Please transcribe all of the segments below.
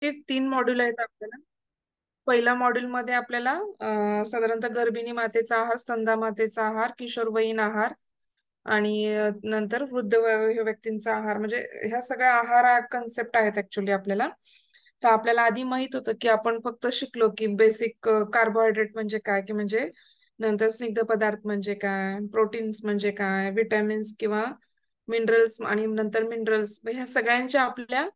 हे 3 मॉड्यूल आहेत आपल्याला. पहिल्या मॉड्यूलमध्ये आपल्याला साधारणतः गर्भिणी मातेचा आहार, स्तनदा मातेचा आहार, किशोरवयीन आहार आणि नंतर वृद्ध व्यक्तींचा आहार, म्हणजे ह्या सगळ्या आहार कन्सेप्ट आहेत ऍक्च्युली आपल्याला. तर आपल्याला आधी माहित होतं की आपण फक्त शिकलो की बेसिक कार्बोहायड्रेट म्हणजे काय, की म्हणजे नंतर स्निग्ध पदार्थ म्हणजे काय, प्रोटीन्स म्हणजे काय, विटॅमिन्स किंवा मिनरल्स आणि नंतर मिनरल्स, ह्या सगळ्यांच्या आपल्या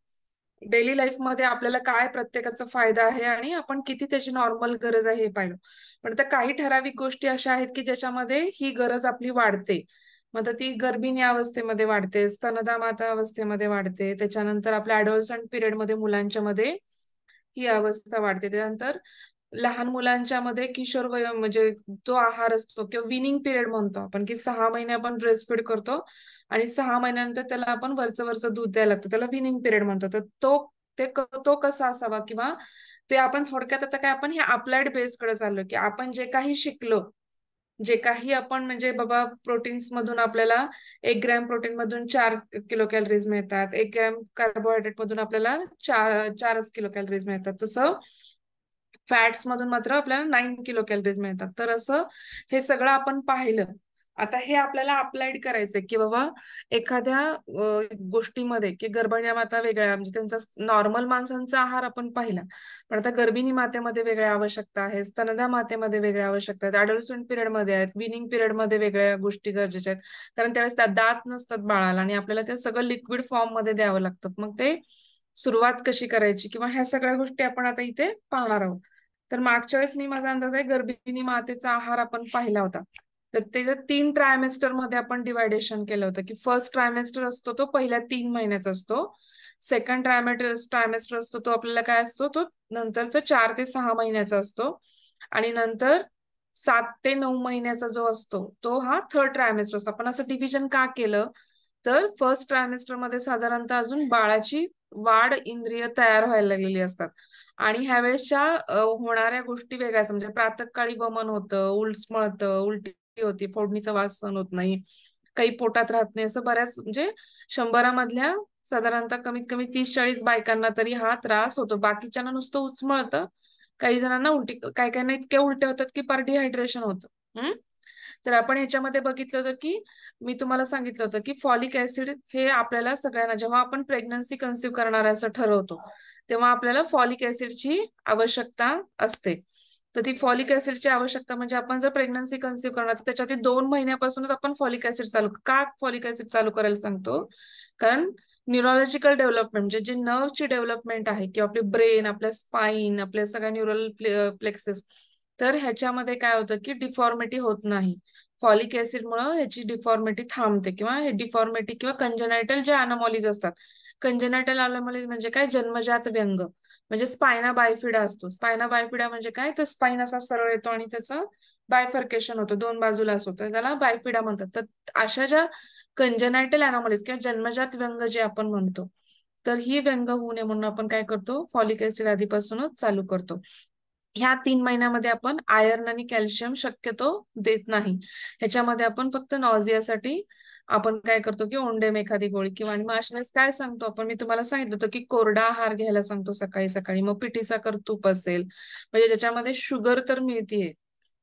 डेली लाईफ मध्ये आपल्याला काय प्रत्येकाचा फायदा आहे आणि आपण किती त्याची नॉर्मल गरज आहे हे पाहिलं. पण आता काही ठराविक गोष्टी अशा आहेत की ज्याच्यामध्ये ही गरज आपली वाढते. मग आता ती गर्भिणी अवस्थेमध्ये वाढते, स्तनदा माता अवस्थेमध्ये वाढते, त्याच्यानंतर आपल्या ऍडोलसंट पिरियड मध्ये मुलांच्या मध्ये ही अवस्था वाढते. त्यानंतर लहान मुलांच्या मध्ये किशोर वय म्हणजे जो आहार असतो किंवा विनिंग पिरियड म्हणतो आपण, की 6 महिने आपण ब्रेस्ट फीड करतो आणि 6 महिन्यानंतर त्याला आपण वरचं वरचं दूध द्यायला लागतो, त्याला विनिंग पिरियड म्हणतो. तर तो कसा असावा, किंवा ते आपण थोडक्यात आता काय, आपण हे अप्लाइड बेस कडे चाललो, की आपण जे काही शिकलो, जे काही आपण म्हणजे बाबा प्रोटीन्स मधून आपल्याला 1 ग्रॅम प्रोटीन मधून 4 किलो कॅलरीज मिळतात, 1 ग्रॅम कार्बोहायड्रेट मधून आपल्याला 4 किलो कॅलरीज मिळतात, तसं फॅट्स मधून मात्र आपल्याला 9 किलो कॅलरीज मिळतात. तर असं हे सगळं आपण पाहिलं. आता हे आपल्याला अप्लाइड करायचंय, की बाबा एखाद्या गोष्टीमध्ये, की गर्भिणी माता वेगळ्या, म्हणजे त्यांचा नॉर्मल माणसांचा आहार आपण पाहिला, पण आता गर्भिणी मातेमध्ये वेगळ्या आवश्यकता आहेत, स्तनदा मातेमध्ये वेगळ्या आवश्यकता आहेत, अडोलसंट पिरियड मध्ये आहेत, विनिंग पिरियड मध्ये वेगळ्या गोष्टी गरजेच्या आहेत. कारण त्यावेळेस त्यात दात नसतात बाळाला आणि आपल्याला ते सगळं लिक्विड फॉर्म मध्ये द्यावं लागतं. मग ते सुरुवात कशी करायची किंवा ह्या सगळ्या गोष्टी आपण आता इथे पाहणार आहोत. तर मागच्या वेळेस मी, माझा अंदाज आहे, गर्भिणी मातेचा आहार आपण पाहिला होता. तर त्याच्या 3 ट्रायमेस्टर मध्ये आपण डिवायडेशन केलं होतं, की फर्स्ट ट्रायमेस्टर असतो तो पहिल्या 3 महिन्याचा असतो, सेकंड ट्रायमेस्टर असतो तो आपल्याला काय असतो, तो नंतरचा 4 ते 6 महिन्याचा असतो, आणि नंतर 7 ते 9 महिन्याचा जो असतो तो हा थर्ड ट्रायमेस्टर असतो. आपण असं डिव्हिजन का केलं, तर फर्स्ट ट्रायमेस्टर मध्ये साधारणतः अजून बाळाची वाढ इंद्रिय तयार व्हायला लागलेली असतात, आणि ह्यावेळेसच्या होणाऱ्या गोष्टी वेगळ्या, म्हणजे प्रातःकाळी वमन होतं, उलसमळतं, उलटी होती, फोडणीचा वास सहन होत नाही, काही पोटात राहत नाही, असं बऱ्याच, म्हणजे 100मधल्या साधारणतः कमीत कमी 30-40 बायकांना तरी हा त्रास होतो. बाकीच्यांना नुसतं उचमळतं, काही जणांना उलटी, काही काहींना इतके उलटे होतात की पार डिहायड्रेशन होतं. तर आपण ह्याच्यामध्ये बघितलं होतं, की मी तुम्हाला सांगितलं होतं की फॉलिक ऍसिड हे आपल्याला सगळ्यांना, जेव्हा आपण प्रेग्नन्सी कन्सिव्ह करणार असं ठरवतो, तेव्हा आपल्याला फॉलिक ऍसिडची आवश्यकता असते. तर ती फॉलिक ऍसिडची आवश्यकता म्हणजे आपण जर प्रेग्नन्सी कन्सिव्ह करणार, तर त्याच्यातील 2 महिन्यापासूनच आपण फॉलिक ऍसिड चालू, का फॉलिक ऍसिड चालू करायला सांगतो, कारण न्यूरोलॉजिकल डेव्हलपमेंट, म्हणजे जे नर्वची डेव्हलपमेंट आहे, किंवा आपली ब्रेन, आपल्या स्पाईन, आपल्या सगळ्या न्यूरल प्लेक्सेस, तर ह्याच्यामध्ये काय होतं की डिफॉर्मिटी होत नाही. फॉलिक ऍसिड मुळे ह्याची डिफॉर्मिटी थांबते, किंवा हे डिफॉर्मिटी किंवा कंजेनायटल जे अनॉमॉलीज असतात, कंजेनायटल अनॉमॉलीज म्हणजे काय, जन्मजात व्यंग, म्हणजे स्पायना बायफिडा असतो. स्पायना बायफिडा म्हणजे काय, तर स्पाइन असा सरळ येतो आणि त्याचं बायफर्केशन होतं, 2 बाजूला असं होतं, त्याला बायफिडा म्हणतात. तर अशा ज्या कंजेनायटल अनॉमॉलीज किंवा जन्मजात व्यंग जे आपण म्हणतो, तर ही व्यंग होऊ नये म्हणून आपण काय करतो, फॉलिक ऍसिड आधीपासूनच चालू करतो. ह्या 3 महिन्यामध्ये आपण आयर्न आणि कॅल्शियम शक्यतो देत नाही. ह्याच्यामध्ये आपण फक्त नॉझियासाठी आपण काय करतो, की ओंडेम एखादी गोळी, किंवा आणि मग अशा वेळेस काय सांगतो आपण, मी तुम्हाला सांगितलं होतं की कोरडा आहार घ्यायला सांगतो सकाळी सकाळी, मग पिठी साखर तूप असेल, म्हणजे ज्याच्यामध्ये शुगर तर मिळतीये,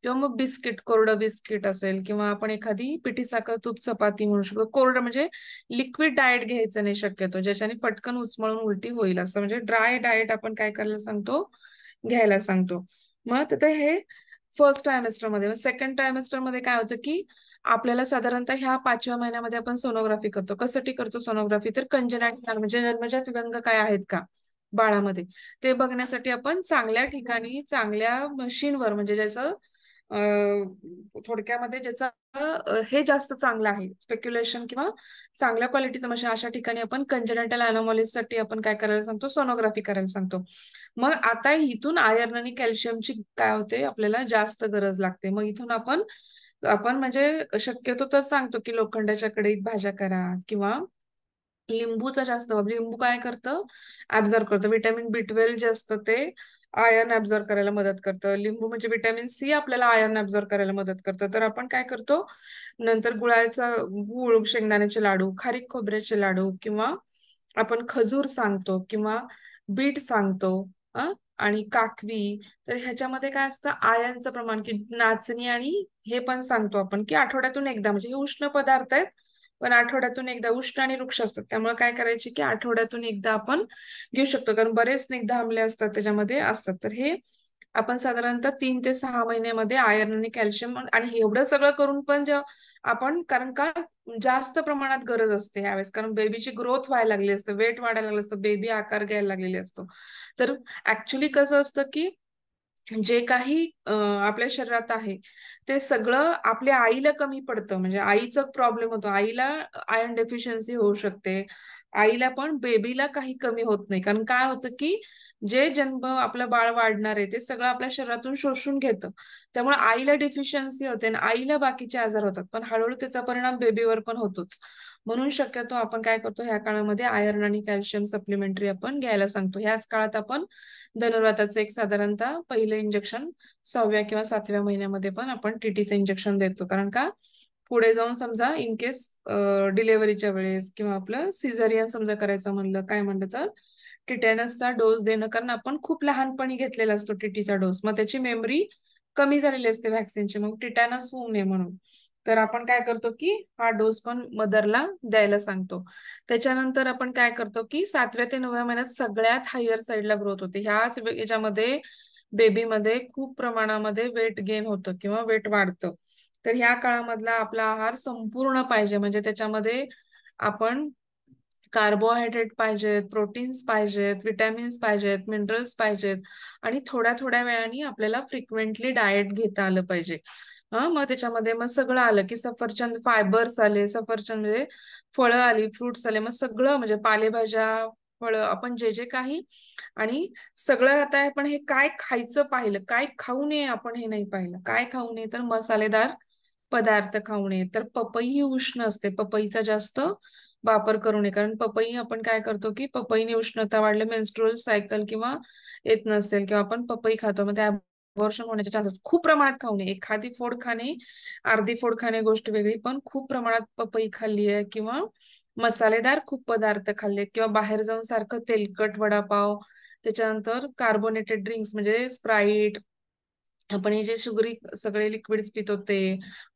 किंवा मग बिस्किट, कोरडं बिस्किट असेल, किंवा आपण एखादी पिठी साखर तूप चपाती म्हणू शकतो. कोरडं म्हणजे लिक्विड डाएट घ्यायचं नाही शक्यतो, ज्याच्याने पटकन उचमळून उलटी होईल असं, म्हणजे ड्राय डाएट आपण काय करायला सांगतो, घ्यायला सांगतो. मग तर हे फर्स्ट ट्रायमेस्टर मध्ये. सेकंड ट्रायमेस्टर मध्ये काय होतं, की आपल्याला साधारणतः ह्या 5व्या महिन्यामध्ये आपण सोनोग्राफी करतो. कशासाठी करतो सोनोग्राफी, तर कंजेनायटल म्हणजे जन्मजात व्यंग काय आहेत का बाळामध्ये, ते बघण्यासाठी आपण चांगल्या ठिकाणी, चांगल्या मशीनवर, म्हणजे ज्याचं थोडक्यामध्ये ज्याचा हे जास्त चांगलं आहे, स्पेक्युलेशन किंवा चांगल्या क्वालिटीचं मशीन, अशा ठिकाणी आपण कंजेनायटल अनॉमॉलीज साठी आपण काय करायला सांगतो, सोनोग्राफी करायला सांगतो. मग आता इथून आयर्न आणि कॅल्शियमची काय होते, आपल्याला जास्त गरज लागते. मग इथून आपण आपण म्हणजे शक्यतो तर सांगतो की लोखंडाच्या कढईत भाज्या करा, किंवा लिंबूचा जास्त वापर. लिंबू काय करतं, ऍब्झॉर्ब करतं विटॅमिन बी 12 जे असतं, ते आयर्न ऍब्झॉर्ब करायला मदत करतं. लिंबू म्हणजे विटॅमिन सी आपल्याला आयर्न ऍब्झॉर्ब करायला मदत करतं. तर आपण काय करतो, नंतर गुळ, शेंगदाण्याचे लाडू, खारीक खोबऱ्याचे लाडू, किंवा आपण खजूर सांगतो, किंवा बीट सांगतो. आणि काकवी. तर ह्याच्यामध्ये काय असतं, आयर्नचं प्रमाण, की नाचणी आणि हे पण सांगतो आपण, की आठवड्यातून एकदा, म्हणजे हे उष्ण पदार्थ आहेत, पण आठवड्यातून एकदा, उष्ण आणि वृक्ष असतात त्यामुळे काय करायचे, की आठवड्यातून एकदा आपण घेऊ शकतो, कारण बरेच स्निग्ध आम्ले असतात त्याच्यामध्ये असतात. तर हे आपण साधारणतः 3 ते 6 महिन्यामध्ये आयर्न आणि कॅल्शियम, आणि एवढं सगळं करून पण जेव्हा आपण, कारण का जास्त प्रमाणात गरज असते ह्यावेळेस, कारण बेबीची ग्रोथ व्हायला लागली असते, वेट वाढायला लागलं असतं, बेबी आकार घ्यायला लागलेले असतो. तर ऍक्च्युली कसं असतं, की जे काही आपल्या शरीरात आहे ते सगळं आपल्या आईला कमी पडतं, म्हणजे आईचा प्रॉब्लेम होतो, आईला आयर्न डेफिशियन्सी होऊ शकते, आईला पण, बेबीला काही कमी होत नाही. कारण काय होतं, की जे जन्म आपलं बाळ वाढणार आहे ते सगळं आपल्या शरीरातून शोषून घेतं, त्यामुळे आईला डेफिशियन्सी होते आणि आईला बाकीचे आजार होतात, पण हळूहळू त्याचा परिणाम बेबीवर पण होतोच. म्हणून शक्यतो आपण काय करतो, ह्या काळामध्ये आयर्न आणि कॅल्शियम सप्लिमेंटरी आपण घ्यायला सांगतो. ह्याच काळात आपण धनुर्वाताचं एक साधारणतः पहिलं इंजेक्शन 6व्या किंवा 7व्या महिन्यामध्ये पण आपण टीटीचं इंजेक्शन देतो, कारण का पुढे जाऊन समजा इन केस डिलेव्हरीच्या वेळेस किंवा आपलं सिझरियन समजा करायचं म्हणलं, काय म्हणलं तर टिटॅनसचा डोस देणं, कारण आपण खूप लहानपणी घेतलेला असतो टीटीचा डोस, मग त्याची मेमरी कमी झालेली असते व्हॅक्सिनची, मग टिटॅनस होऊ नये म्हणून. तर आपण काय करतो, की हा डोस पण मदरला द्यायला सांगतो. त्याच्यानंतर आपण काय करतो, की 7व्या ते 9व्या महिन्यात सगळ्यात हायर साईडला ग्रोथ होते. ह्याच याच्यामध्ये बेबीमध्ये खूप प्रमाणामध्ये वेट गेन होतं किंवा वेट वाढतं. तर ह्या काळामधला आपला आहार संपूर्ण पाहिजे, म्हणजे त्याच्यामध्ये आपण कार्बोहायड्रेट पाहिजेत, प्रोटीन्स पाहिजेत, विटॅमिन्स पाहिजेत, मिनरल्स पाहिजेत, आणि थोड्या थोड्या वेळाने आपल्याला फ्रिक्वेंटली डाएट घेता आलं पाहिजे. मग त्याच्यामध्ये मग सगळं आलं, की सफरचंद फायबर्स आले, सफरचंद म्हणजे फळं आली, फ्रुट्स आले, मग सगळं म्हणजे पालेभाज्या, फळं, आपण जे जे काही, आणि सगळं आता आपण हे काय खायचं पाहिलं, काय खाऊ नये आपण हे नाही पाहिलं. काय खाऊ नये तर मसालेदार पदार्थ खाऊ नये. तर पपई ही उष्ण असते, पपईचा जास्त वापर करू नये, कारण पपई आपण काय करतो, की पपईने उष्णता वाढले, मेन्स्ट्रुअल सायकल किंवा येत नसेल, किंवा आपण पपई खातो, मग त्या अबॉर्शन होण्याचे चान्सेस. खूप प्रमाणात खाऊ नये, एखादी फोड खाणे, अर्धी फोड खाणे गोष्ट वेगळी, पण खूप प्रमाणात पपई खाल्ली आहे किंवा मसालेदार खूप पदार्थ खाल्लेत किंवा बाहेर जाऊन सारखं तेलकट वडापाव, त्याच्यानंतर कार्बोनेटेड ड्रिंक्स म्हणजे स्प्राईट, आपण हे जे शुगरी सगळे लिक्विड्स पितो ते,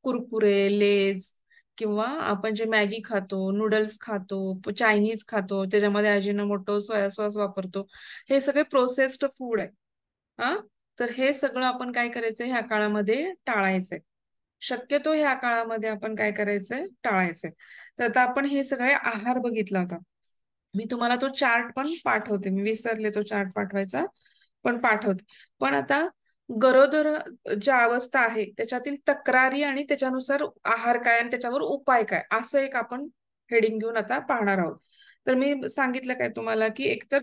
कुरकुरे, लेज, किंवा आपण जे मॅगी खातो, नूडल्स खातो, चायनीज खातो, त्याच्यामध्ये अजिनोमोटो, सोया सॉस वापरतो, हे सगळे प्रोसेस्ड फूड आहे. हा तर हे सगळं आपण काय करायचंय, ह्या काळामध्ये टाळायचंय. शक्यतो ह्या काळामध्ये आपण काय करायचंय, टाळायचंय. तर आता आपण हे सगळे आहार बघितला होता. मी तुम्हाला तो चार्ट पण पाठवते, मी विसरले तो चार्ट पाठवायचा, पण पाठवते. पण आता गरोदर ज्या अवस्था आहे त्याच्यातील तक्रारी आणि त्याच्यानुसार आहार काय आणि त्याच्यावर उपाय काय, असं एक आपण हेडिंग घेऊन आता पाहणार आहोत. तर मी सांगितलं काय तुम्हाला, की एकतर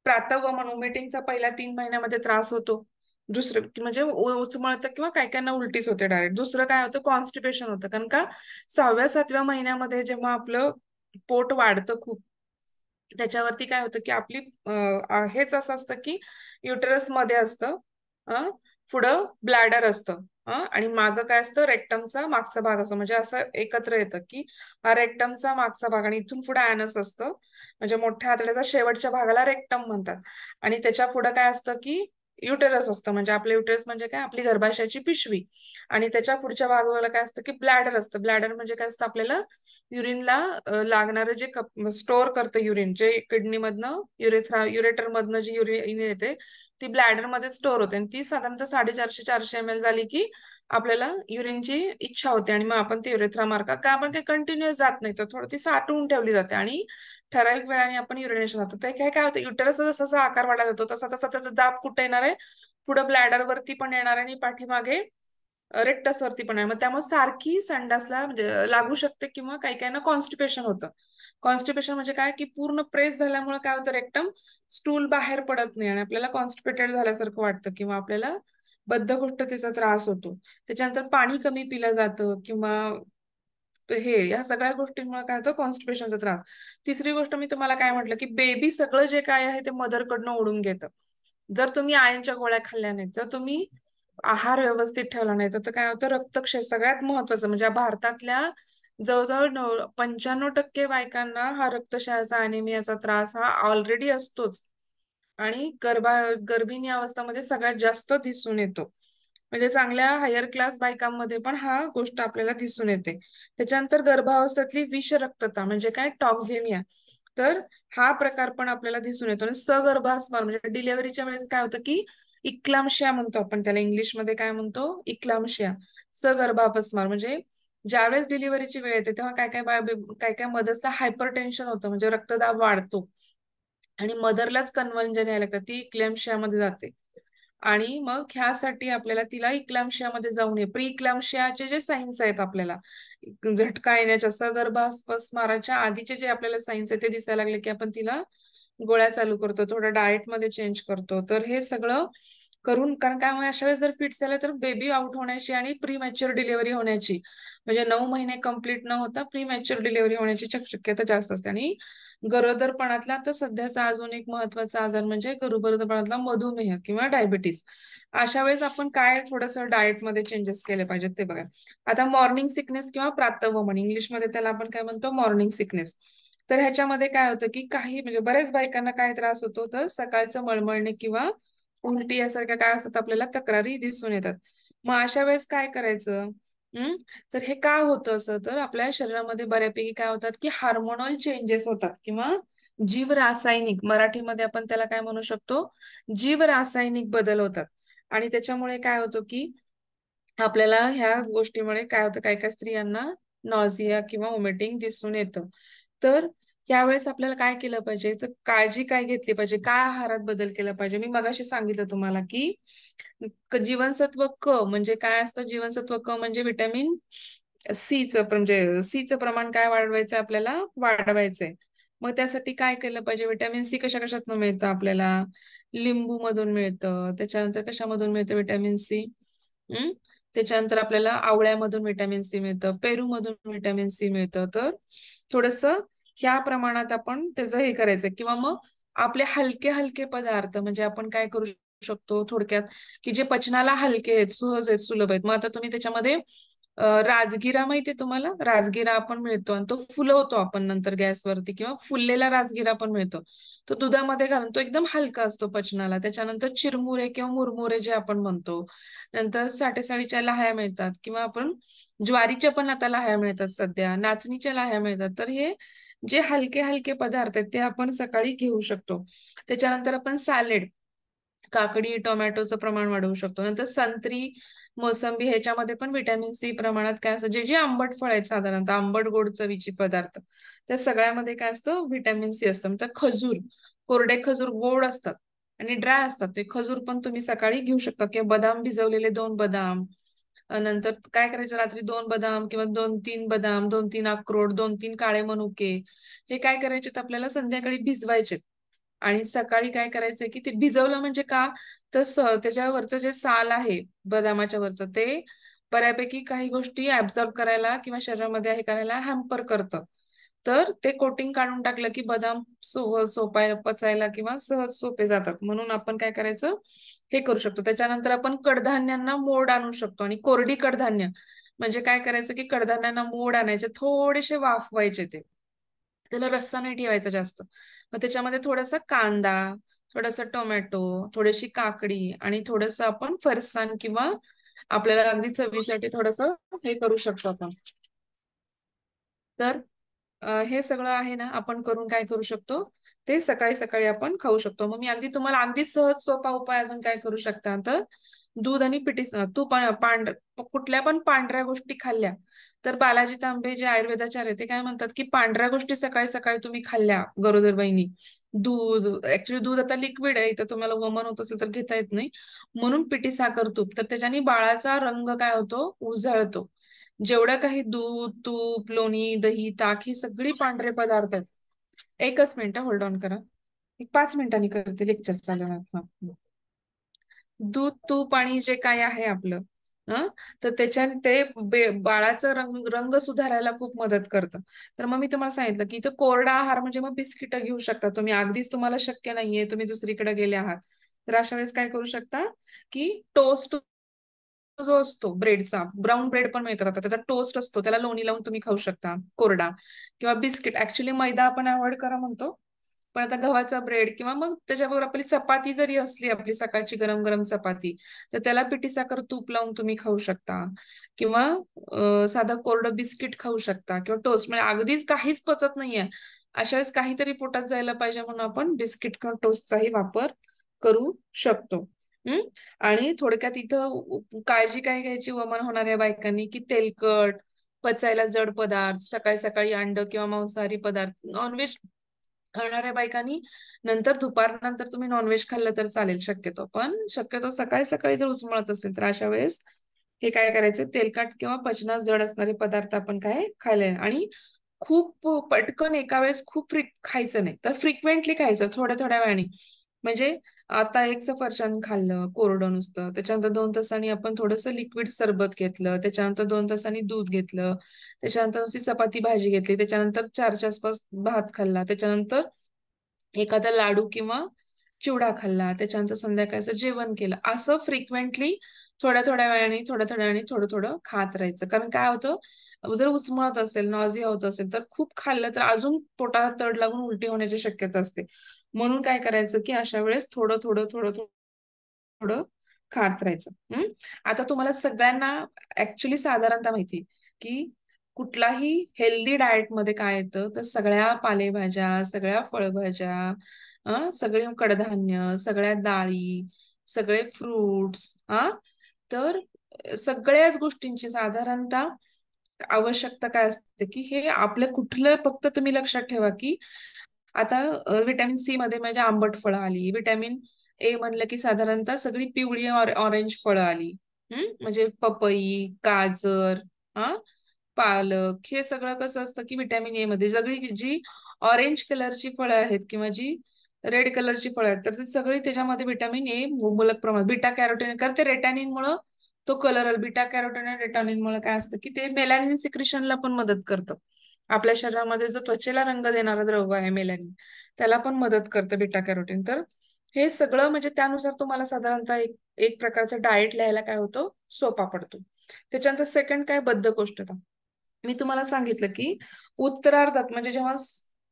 प्रातःगमन, मीटिंगचा पहिल्या 3 महिन्यामध्ये त्रास होतो. दुसरं म्हणजे उचमळतं किंवा काही काहींना उलटीच होते डायरेक्ट. दुसरं काय होतं, कॉन्स्टिपेशन होतं, कारण का 6व्या 7व्या महिन्यामध्ये जेव्हा आपलं पोट वाढतं खूप, त्याच्यावरती काय होतं, की आपली हेच असं असतं, की युटरस मध्ये असतं, पुढं ब्लॅडर असतं, आणि मागं काय असतं, रेक्टमचा मागचा भाग असतो, म्हणजे असं एकत्र येतं, की हा रेक्टमचा मागचा भाग आणि इथून पुढे ऍनस असतं, म्हणजे मोठ्या आतड्याच्या शेवटच्या भागाला रेक्टम म्हणतात. आणि त्याच्या पुढे काय असतं, की युटेरस असतं, म्हणजे आपलं युटेरस म्हणजे काय, आपली गर्भाशयाची पिशवी. आणि त्याच्या पुढच्या भागाला काय असतं, की ब्लॅडर असतं. ब्लॅडर म्हणजे काय असतं, आपल्याला युरिनला लागणारं जे स्टोअर करतं युरिन, जे किडनी मधनं युरेटर मधनं जी युरिन येते ती ब्लॅडर मध्ये स्टोअर होते, आणि ती साधारणतः 450 झाली की आपल्याला युरिनची इच्छा होते, आणि मग आपण ती युरेथ्रा मार्गा, का आपण काही कंटिन्युअस जात नाही, तर थोडं ती साठवून ठेवली जाते आणि ठराविक वेळाने आपण युरिनेशन होतं. तर काय काय होतं, युटरस जसा जसा आकार वाढत जातो तसा तसा त्याचा दाब कुठे येणार आहे, पुढे ब्लॅडर वरती पण येणार आहे आणि पाठीमागे रेक्टस वरती पण आहे. मग त्यामुळे सारखी संडासला म्हणजे लागू शकते, किंवा काही काहींना कॉन्स्टिपेशन होतं. कॉन्स्टिपेशन म्हणजे काय, की पूर्ण प्रेस झाल्यामुळे काय होतं, रेक्टम स्टूल बाहेर पडत नाही आणि आपल्याला कॉन्स्टिपेटेड झाल्यासारखं वाटतं, किंवा आपल्याला बद्धकोष्ठतेचा त्रास होतो. त्याच्यानंतर पाणी कमी पिलं जातं, किंवा हे या सगळ्या गोष्टींमुळे काय होतं, कॉन्स्टिपेशनचा त्रास. तिसरी गोष्ट मी तुम्हाला काय म्हटलं, की बेबी सगळं जे काय आहे ते मदरकडनं ओढून घेतं. जर तुम्ही आयनच्या गोळ्या खाल्ल्या नाहीत, जर तुम्ही आहार व्यवस्थित ठेवला नाही, तर काय होतं, रक्तक्षय सगळ्यात महत्वाचं, म्हणजे भारतातल्या जवळजवळ 95% बायकांना हा रक्तक्षयाचा, अनिमियाचा त्रास हा ऑलरेडी असतोच. आणि गर्भिणी अवस्थामध्ये सगळ्यात जास्त दिसून येतो. म्हणजे चांगल्या हायर क्लास बायकांमध्ये पण हा गोष्ट आपल्याला दिसून येते. त्याच्यानंतर गर्भावस्थेतली विषरक्तता म्हणजे काय, टॉक्झेमिया. तर हा प्रकार पण आपल्याला दिसून येतो. आणि सगर्भास्मार म्हणजे डिलिव्हरीच्या वेळेस काय होतं की इक्लाम्शिया म्हणतो आपण त्याला, इंग्लिशमध्ये काय म्हणतो, इक्लाम्शिया. सगर्भापस्मार म्हणजे ज्यावेळेस डिलिव्हरीची वेळ येते तेव्हा काय काय काय काय मदर्सला हायपरटेन्शन होतं, म्हणजे रक्तदाब वाढतो आणि मदरलाच कन्व्हल्जन यायला लागतं, ती इक्लॅम्शियामध्ये जाते. आणि मग ह्यासाठी आपल्याला तिला इक्लॅम्शियामध्ये जाऊ नये. प्री इक्लॅम्शियाचे जे साईन्स आहेत आपल्याला, झटका येण्याच्या, सगर्भास्माराच्या आधीचे जे आपल्याला साईन्स आहेत ते दिसायला लागले की आपण तिला गोळ्या चालू करतो, थोडं डाएट मध्ये चेंज करतो. तर हे सगळं करून, कारण काय अशा वेळेस जर फिट झालं तर बेबी आउट होण्याची आणि प्री मॅच्युअर डिलिव्हरी होण्याची, म्हणजे 9 महिने कंप्लीट न होता प्री मॅच्युअर डिलिव्हरी होण्याची शक्यता जास्त असते. आणि गरोदरपणातला तर सध्याचा अजून एक महत्वाचा आजार म्हणजे गरोदरपणातला मधुमेह किंवा डायबिटीस. अशा वेळेस आपण काय थोडंसं डाएट मध्ये चेंजेस केले पाहिजेत ते बघा. आता मॉर्निंग सिकनेस किंवा प्रातःवमन, इंग्लिशमध्ये त्याला आपण काय म्हणतो, मॉर्निंग सिकनेस. तर ह्याच्यामध्ये काय होतं की काही म्हणजे बऱ्याच बायकांना काय त्रास होतो, तर सकाळचं मळमळणे किंवा उलटी यासारख्या काय असतात आपल्याला तक्रारी दिसून येतात. मग अशा वेळेस काय करायचं? हम्म तर हे का होतं असं, तर आपल्या शरीरामध्ये बऱ्यापैकी काय होतात की हार्मोनल चेंजेस होतात किंवा जीवरासायनिक, मराठीमध्ये आपण त्याला काय म्हणू शकतो, जीवरासायनिक बदल होतात. आणि त्याच्यामुळे काय होतं की आपल्याला ह्या गोष्टीमुळे काय होतं, काही काही स्त्रियांना नॉझिया किंवा वॉमिटिंग दिसून येतं. तर यावेळेस आपल्याला काय केलं पाहिजे, तर काळजी काय घेतली पाहिजे, काय आहारात बदल केला पाहिजे. मी मगाशी सांगितलं तुम्हाला की जीवनसत्व क म्हणजे काय असतं, जीवनसत्व क म्हणजे विटॅमिन सीचं, म्हणजे सीचं प्रमाण काय वाढवायचं आपल्याला, वाढवायचंय. मग त्यासाठी काय केलं पाहिजे, विटॅमिन सी कशा कशातनं मिळतं आपल्याला, लिंबू मधून मिळतं. त्याच्यानंतर कशामधून मिळतं विटॅमिन सी, हम्म त्याच्यानंतर आपल्याला आवळ्यामधून विटॅमिन सी मिळतं, पेरू मधून विटॅमिन सी मिळतं. तर थोडस ह्या प्रमाणात आपण त्याचं हे करायचं. किंवा मग आपले हलके हलके पदार्थ म्हणजे आपण काय करू शकतो थोडक्यात, की जे पचनाला हलके आहेत, सहज आहेत, सुलभ आहेत. मग आता तुम्ही त्याच्यामध्ये राजगिरा माहितीये तुम्हाला, राजगिरा आपण मिळतो आणि तो फुलवतो आपण नंतर गॅसवरती, किंवा फुललेला राजगिरा पण मिळतो. तो दुधामध्ये घालून, तो एकदम हलका असतो पचनाला. त्याच्यानंतर चिरमुरे किंवा मुरमुरे जे आपण म्हणतो, नंतर साठेसाळीच्या लाह्या मिळतात, किंवा आपण ज्वारीच्या पण आता लाह्या मिळतात सध्या, नाचणीच्या लाह्या मिळतात. तर हे जे हलके हलके पदार्थ आहेत ते आपण सकाळी घेऊ शकतो. त्याच्यानंतर आपण सॅलेड, काकडी टोमॅटोचं प्रमाण वाढवू शकतो. नंतर संत्री, मोसंबी ह्याच्यामध्ये पण विटॅमिन सी प्रमाणात काय असतं, जे जे आंबट फळ आहेत साधारणतः आंबट गोड चवीची पदार्थ, त्या सगळ्यामध्ये काय असतं, विटॅमिन सी असतं. नंतर खजूर, कोरडे खजूर गोड असतात आणि ड्राय असतात, ते खजूर पण तुम्ही सकाळी घेऊ शकता. किंवा बदाम, भिजवलेले 2 बदाम. नंतर काय करायचं, रात्री 2 बदाम किंवा 2-3 बदाम, 2-3 अक्रोड, 2-3 काळे मनुके, हे काय करायचे, आपल्याला संध्याकाळी भिजवायचे. आणि सकाळी काय करायचंय की ते भिजवलं म्हणजे का, तर त्याच्यावरचं जे साल आहे बदामाच्या वरचं, ते बऱ्यापैकी काही गोष्टी ऍब्सॉर्ब करायला किंवा शरीरामध्ये हे करायला हॅम्पर करतं. तर ते कोटिंग काढून टाकलं की बदाम सोपाय पचायला किंवा सहज सोपे जातात. म्हणून आपण काय करायचं, हे करू शकतो. त्याच्यानंतर आपण कडधान्यांना मोड आणू शकतो. आणि कोरडी कडधान्य म्हणजे काय करायचं की कडधान्यांना मोड आणायचे, थोडेसे वाफवायचे, ते त्याला रस्सा नाही ठेवायचा जास्त. मग त्याच्यामध्ये थोडासा कांदा, थोडासा टोमॅटो, थोडीशी काकडी आणि थोडस आपण फरसाण, किंवा आपल्याला अगदी चवीसाठी थोडस हे करू शकतो आपण. तर हे सगळं आहे ना, आपण करून काय करू शकतो, ते सकाळी सकाळी आपण खाऊ शकतो. मग मी अगदी तुम्हाला अगदी सहज सोपा उपाय अजून काय करू शकता, तर दूध आणि पिठी, तू कुठल्या पण पांढऱ्या गोष्टी खाल्ल्या, तर बालाजी तांबे जे आयुर्वेदाचार्य ते काय म्हणतात की पांढऱ्या गोष्टी सकाळी सकाळी तुम्ही खाल्ल्या गरोदर बहिणी, दूध, ऍक्च्युली दूध आता लिक्विड आहे, तर तुम्हाला वमन होत असेल तर घेता येत नाही, म्हणून पिठी साखर तूप, तर त्याच्याने बाळाचा रंग काय होतो, उजळतो. जेवढं काही दूध, तूप, लोणी, दही, ताक ही सगळी पांढरे पदार्थ आहेत. एकच मिनिट होल्ड ऑन करा, एक 5 मिनिटांनी करते, लेक्चर चालू आहे. दूध, तूप आणि जे काय आहे आपलं, हं तर त्याच्याने ते बाळाचं रंग सुधारायला खूप मदत करतं. तर मग मी तुम्हाला सांगितलं की इथं कोरडा आहार म्हणजे मग बिस्किट घेऊ शकता तुम्ही, अगदीच तुम्हाला शक्य नाहीये, तुम्ही दुसरीकडे गेले आहात, तर अशा वेळेस काय करू शकता की टोस्ट जो असतो ब्रेडचा, ब्राऊन ब्रेड पण मिळतात आता, त्याचा टोस्ट असतो, त्याला लोणी लावून तुम्ही खाऊ शकता कोरडा. किंवा बिस्किट, ऍक्च्युली मैदा आपण अवॉइड करा म्हणतो, पण आता गव्हाचा ब्रेड किंवा मग त्याच्याबरोबर आपली चपाती जरी असली, आपली सकाळची गरम गरम चपाती, तर त्याला पिठी साखर तूप लावून तुम्ही खाऊ शकता. किंवा साधं कोरडं बिस्किट खाऊ शकता किंवा टोस्ट. म्हणजे अगदीच काहीच पचत नाहीये, अशा वेळेस काहीतरी पोटात जायला पाहिजे म्हणून आपण बिस्किट किंवा टोस्टचाही वापर करू शकतो. हम्म. आणि थोडक्यात इथं काळजी काय घ्यायची वमन होणाऱ्या बायकांनी, की तेलकट, पचायला जड पदार्थ, सकाळी सकाळी अंड किंवा मांसाहारी पदार्थ, नॉनव्हेज खाणाऱ्या बायकांनी नंतर दुपारनंतर तुम्ही नॉनव्हेज खाल्लं तर चालेल शक्यतो. पण शक्यतो सकाळी सकाळी जर उचमळत असेल तर अशा वेळेस हे काय करायचं, तेलकट किंवा पचनास जड असणारे पदार्थ आपण काय खायला, आणि खूप पटकन एका वेळेस खूप खायचं नाही, तर फ्रिक्वेंटली खायचं, थोड्या थोड्या वेळाने. म्हणजे आता एक सफरचंद खाल्लं कोरडं नुसतं, त्याच्यानंतर 2 तासांनी आपण थोडंसं लिक्विड सरबत घेतलं, त्याच्यानंतर 2 तासांनी दूध घेतलं, त्याच्यानंतर नुसती चपाती भाजी घेतली, त्याच्यानंतर 4च्या आसपास भात खाल्ला, त्याच्यानंतर एखादा लाडू किंवा चिवडा खाल्ला, त्याच्यानंतर संध्याकाळचं जेवण केलं. असं फ्रिक्वेंटली थोड्या थोड्या वेळाने, थोड्या थोड्या वेळाने थोडं थोडं खात राहायचं. कारण काय होतं, जर उचमळत असेल, नॉझिया होत असेल, तर खूप खाल्लं तर अजून पोटाला तड लागून उलटी होण्याची शक्यता असते. म्हणून काय करायचं, की अशा वेळेस थोडं थोडं थोडं थोडं खात राहायचं. आता तुम्हाला सगळ्यांना ऍक्च्युली साधारणतः माहिती, की कुठलाही हेल्दी डाएट मध्ये काय येतं, तर सगळ्या पालेभाज्या, सगळ्या फळभाज्या, सगळे कडधान्य, सगळ्या डाळी, सगळे फ्रुट्स, तर सगळ्याच गोष्टींची साधारणतः आवश्यकता काय असते, की हे आपलं कुठलं, फक्त तुम्ही लक्षात ठेवा, की आता व्हिटॅमिन सी मध्ये म्हणजे आंबट फळं आली, व्हिटॅमिन ए म्हणलं की साधारणतः सगळी पिवळी ऑरेंज फळं आली. म्हणजे पपई, गाजर, हा पालक, हे सगळं कसं असतं, की व्हिटॅमिन ए मध्ये सगळी जी ऑरेंज कलरची फळं आहेत किंवा जी रेड कलरची फळं आहेत, तर ती सगळी त्याच्यामध्ये व्हिटॅमिन ए मुबलक प्रमाणात, बीटा कॅरोटीन, कारण ते रेटॅनिन मुळे तो कलर, बीटा कॅरोटीन आणि रेटॅनिन मुळे काय असतं, की ते मेलॅनिन सिक्रिशनला पण मदत करतं. आपल्या शरीरामध्ये जो त्वचेला रंग देणारा द्रव्य आहे मेलॅनिन, त्याला पण मदत करतं बीटा कॅरोटीन. तर हे सगळं म्हणजे त्यानुसार तुम्हाला साधारणतः एक एक प्रकारचा डाएट लिहायला काय होतो, सोपा पडतो. त्याच्यानंतर सेकंड काय, बद्धकोष्ठता. मी तुम्हाला सांगितलं, की उत्तरार्धात म्हणजे जेव्हा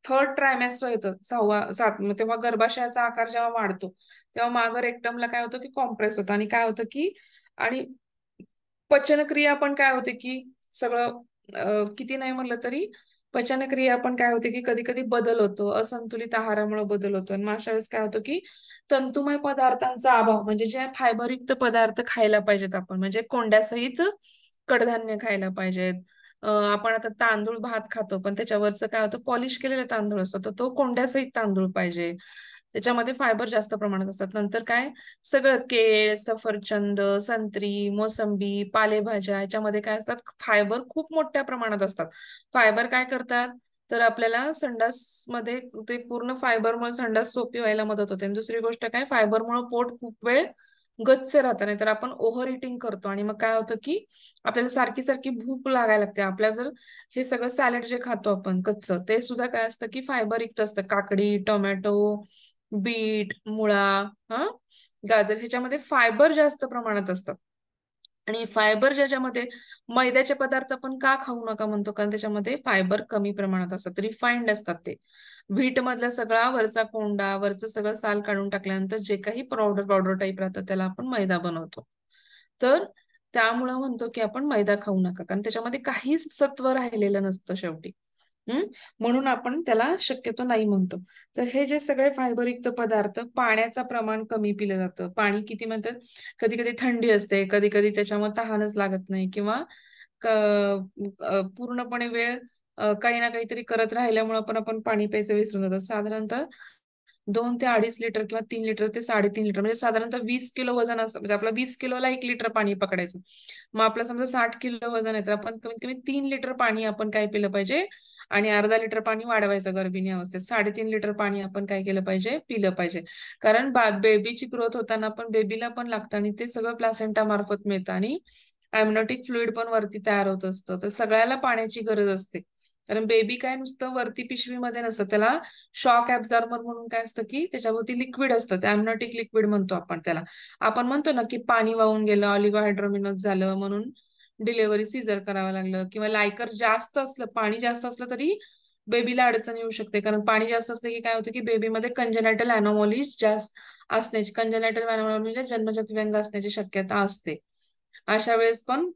थर्ड ट्रायमेस्टर येतं, 6वा 7, तेव्हा गर्भाशयाचा आकार जेव्हा वाढतो, तेव्हा मागं रेक्टमला काय होतं, की कॉम्प्रेस होतं, आणि काय होतं, की आणि पचनक्रिया पण काय होते, की सगळं किती नाही म्हणलं तरी पचनक्रिया पण काय होते, की कधी कधी बदल होतो, असंतुलित आहारामुळे बदल होतो. आणि मग अशा वेळेस काय होतं, की तंतुमय पदार्थांचा अभाव, म्हणजे जे फायबरयुक्त पदार्थ खायला पाहिजेत आपण, म्हणजे कोंड्यासहित कडधान्य खायला पाहिजेत. आपण आता तांदूळ भात खातो, पण त्याच्यावरचं काय होतं, पॉलिश केलेला तांदूळ असतो, तर तो कोंड्यासहित तांदूळ पाहिजे. त्याच्यामध्ये फायबर जास्त प्रमाणात असतात. नंतर काय, सगळं केळ, सफरचंद, संत्री, मोसंबी, पालेभाज्या, याच्यामध्ये काय असतात, फायबर खूप मोठ्या प्रमाणात असतात. फायबर काय करतात, तर आपल्याला संडास मध्ये ते पूर्ण फायबरमुळे संडास सोपी व्हायला मदत होते. आणि दुसरी गोष्ट काय, फायबरमुळे पोट खूप वेळ गच्च राहतं, नाही तर आपण ओव्हर इटिंग करतो, आणि मग काय होतं, की आपल्याला सारखी सारखी भूक लागायला लागते. आपल्याला जर हे सगळं सॅलड जे खातो आपण कच्च, ते सुद्धा काय असतं, की फायबर युक्त असतं. काकडी, टोमॅटो, बीट, मुळा, हा गाजर, ह्याच्यामध्ये फायबर जास्त प्रमाणात असतात. आणि फायबर ज्याच्यामध्ये, मैद्याचे पदार्थ आपण का खाऊ नका म्हणतो, कारण त्याच्यामध्ये फायबर कमी प्रमाणात असतात, रिफाईंड असतात ते. व्हीट मधला सगळा वरचा कोंडा, वरचं सगळं साल काढून टाकल्यानंतर जे काही पावडर पावडर टाईप राहतं, त्याला आपण मैदा बनवतो. तर त्यामुळं म्हणतो, की आपण मैदा खाऊ नका, कारण त्याच्यामध्ये काहीच सत्व राहिलेलं नसतं शेवटी. हम्म. म्हणून आपण त्याला शक्यतो नाही म्हणतो. तर हे जे सगळे फायबरयुक्त पदार्थ, पाण्याचं प्रमाण कमी पिलं जातं. पाणी किती म्हणतात, कधी कधी थंडी असते, कधी कधी त्याच्यामुळे तहानच लागत नाही, किंवा पूर्णपणे वेळ काही ना काहीतरी करत राहिल्यामुळे पण आपण पाणी प्यायचं विसरून जातो. साधारणतः 2 ते 2.5 लिटर किंवा 3 लिटर ते 3.5 लिटर, म्हणजे साधारणतः 20 किलो वजन असतं. म्हणजे आपलं 20 किलोला 1 लिटर पाणी पकडायचं. मग आपलं समजा 60 किलो वजन आहे, तर आपण कमीत कमी 3 लिटर पाणी आपण काय पिलं पाहिजे, आणि अर्धा लिटर पाणी वाढवायचं गर्भिणी अवस्थेत. 3.5 लिटर पाणी आपण काय केलं पाहिजे, पिलं पाहिजे. कारण बेबीची ग्रोथ होताना पण बेबीला पण लागतं, आणि ते सगळं प्लासेंटा मार्फत मिळतं, आणि एमनोटिक फ्लुइड पण वरती तयार होत असतं. तर सगळ्याला पाण्याची गरज असते. कारण बेबी काय नुसतं वरती पिशवीमध्ये नसतं, त्याला शॉक ऍब्झॉर्बर म्हणून काय असतं, की त्याच्यावरती लिक्विड असतं, ते एमनोटिक लिक्विड म्हणतो आपण त्याला. आपण म्हणतो ना, की पाणी वाहून गेलं, ऑलिगोहायड्रोमिनोज झालं म्हणून डिलेव्हरी सीझर करावं लागलं, किंवा लायकर जास्त असलं, पाणी जास्त असलं तरी बेबीला अडचण येऊ शकते. कारण पाणी जास्त असलं की काय होतं की बेबीमध्ये कंजेनायटल अॅनोमॉली जास्त असण्याची, कंजेनायटल अॅनोमॉली म्हणजे जन्मजात व्यंग असण्याची शक्यता असते. अशा वेळेस पण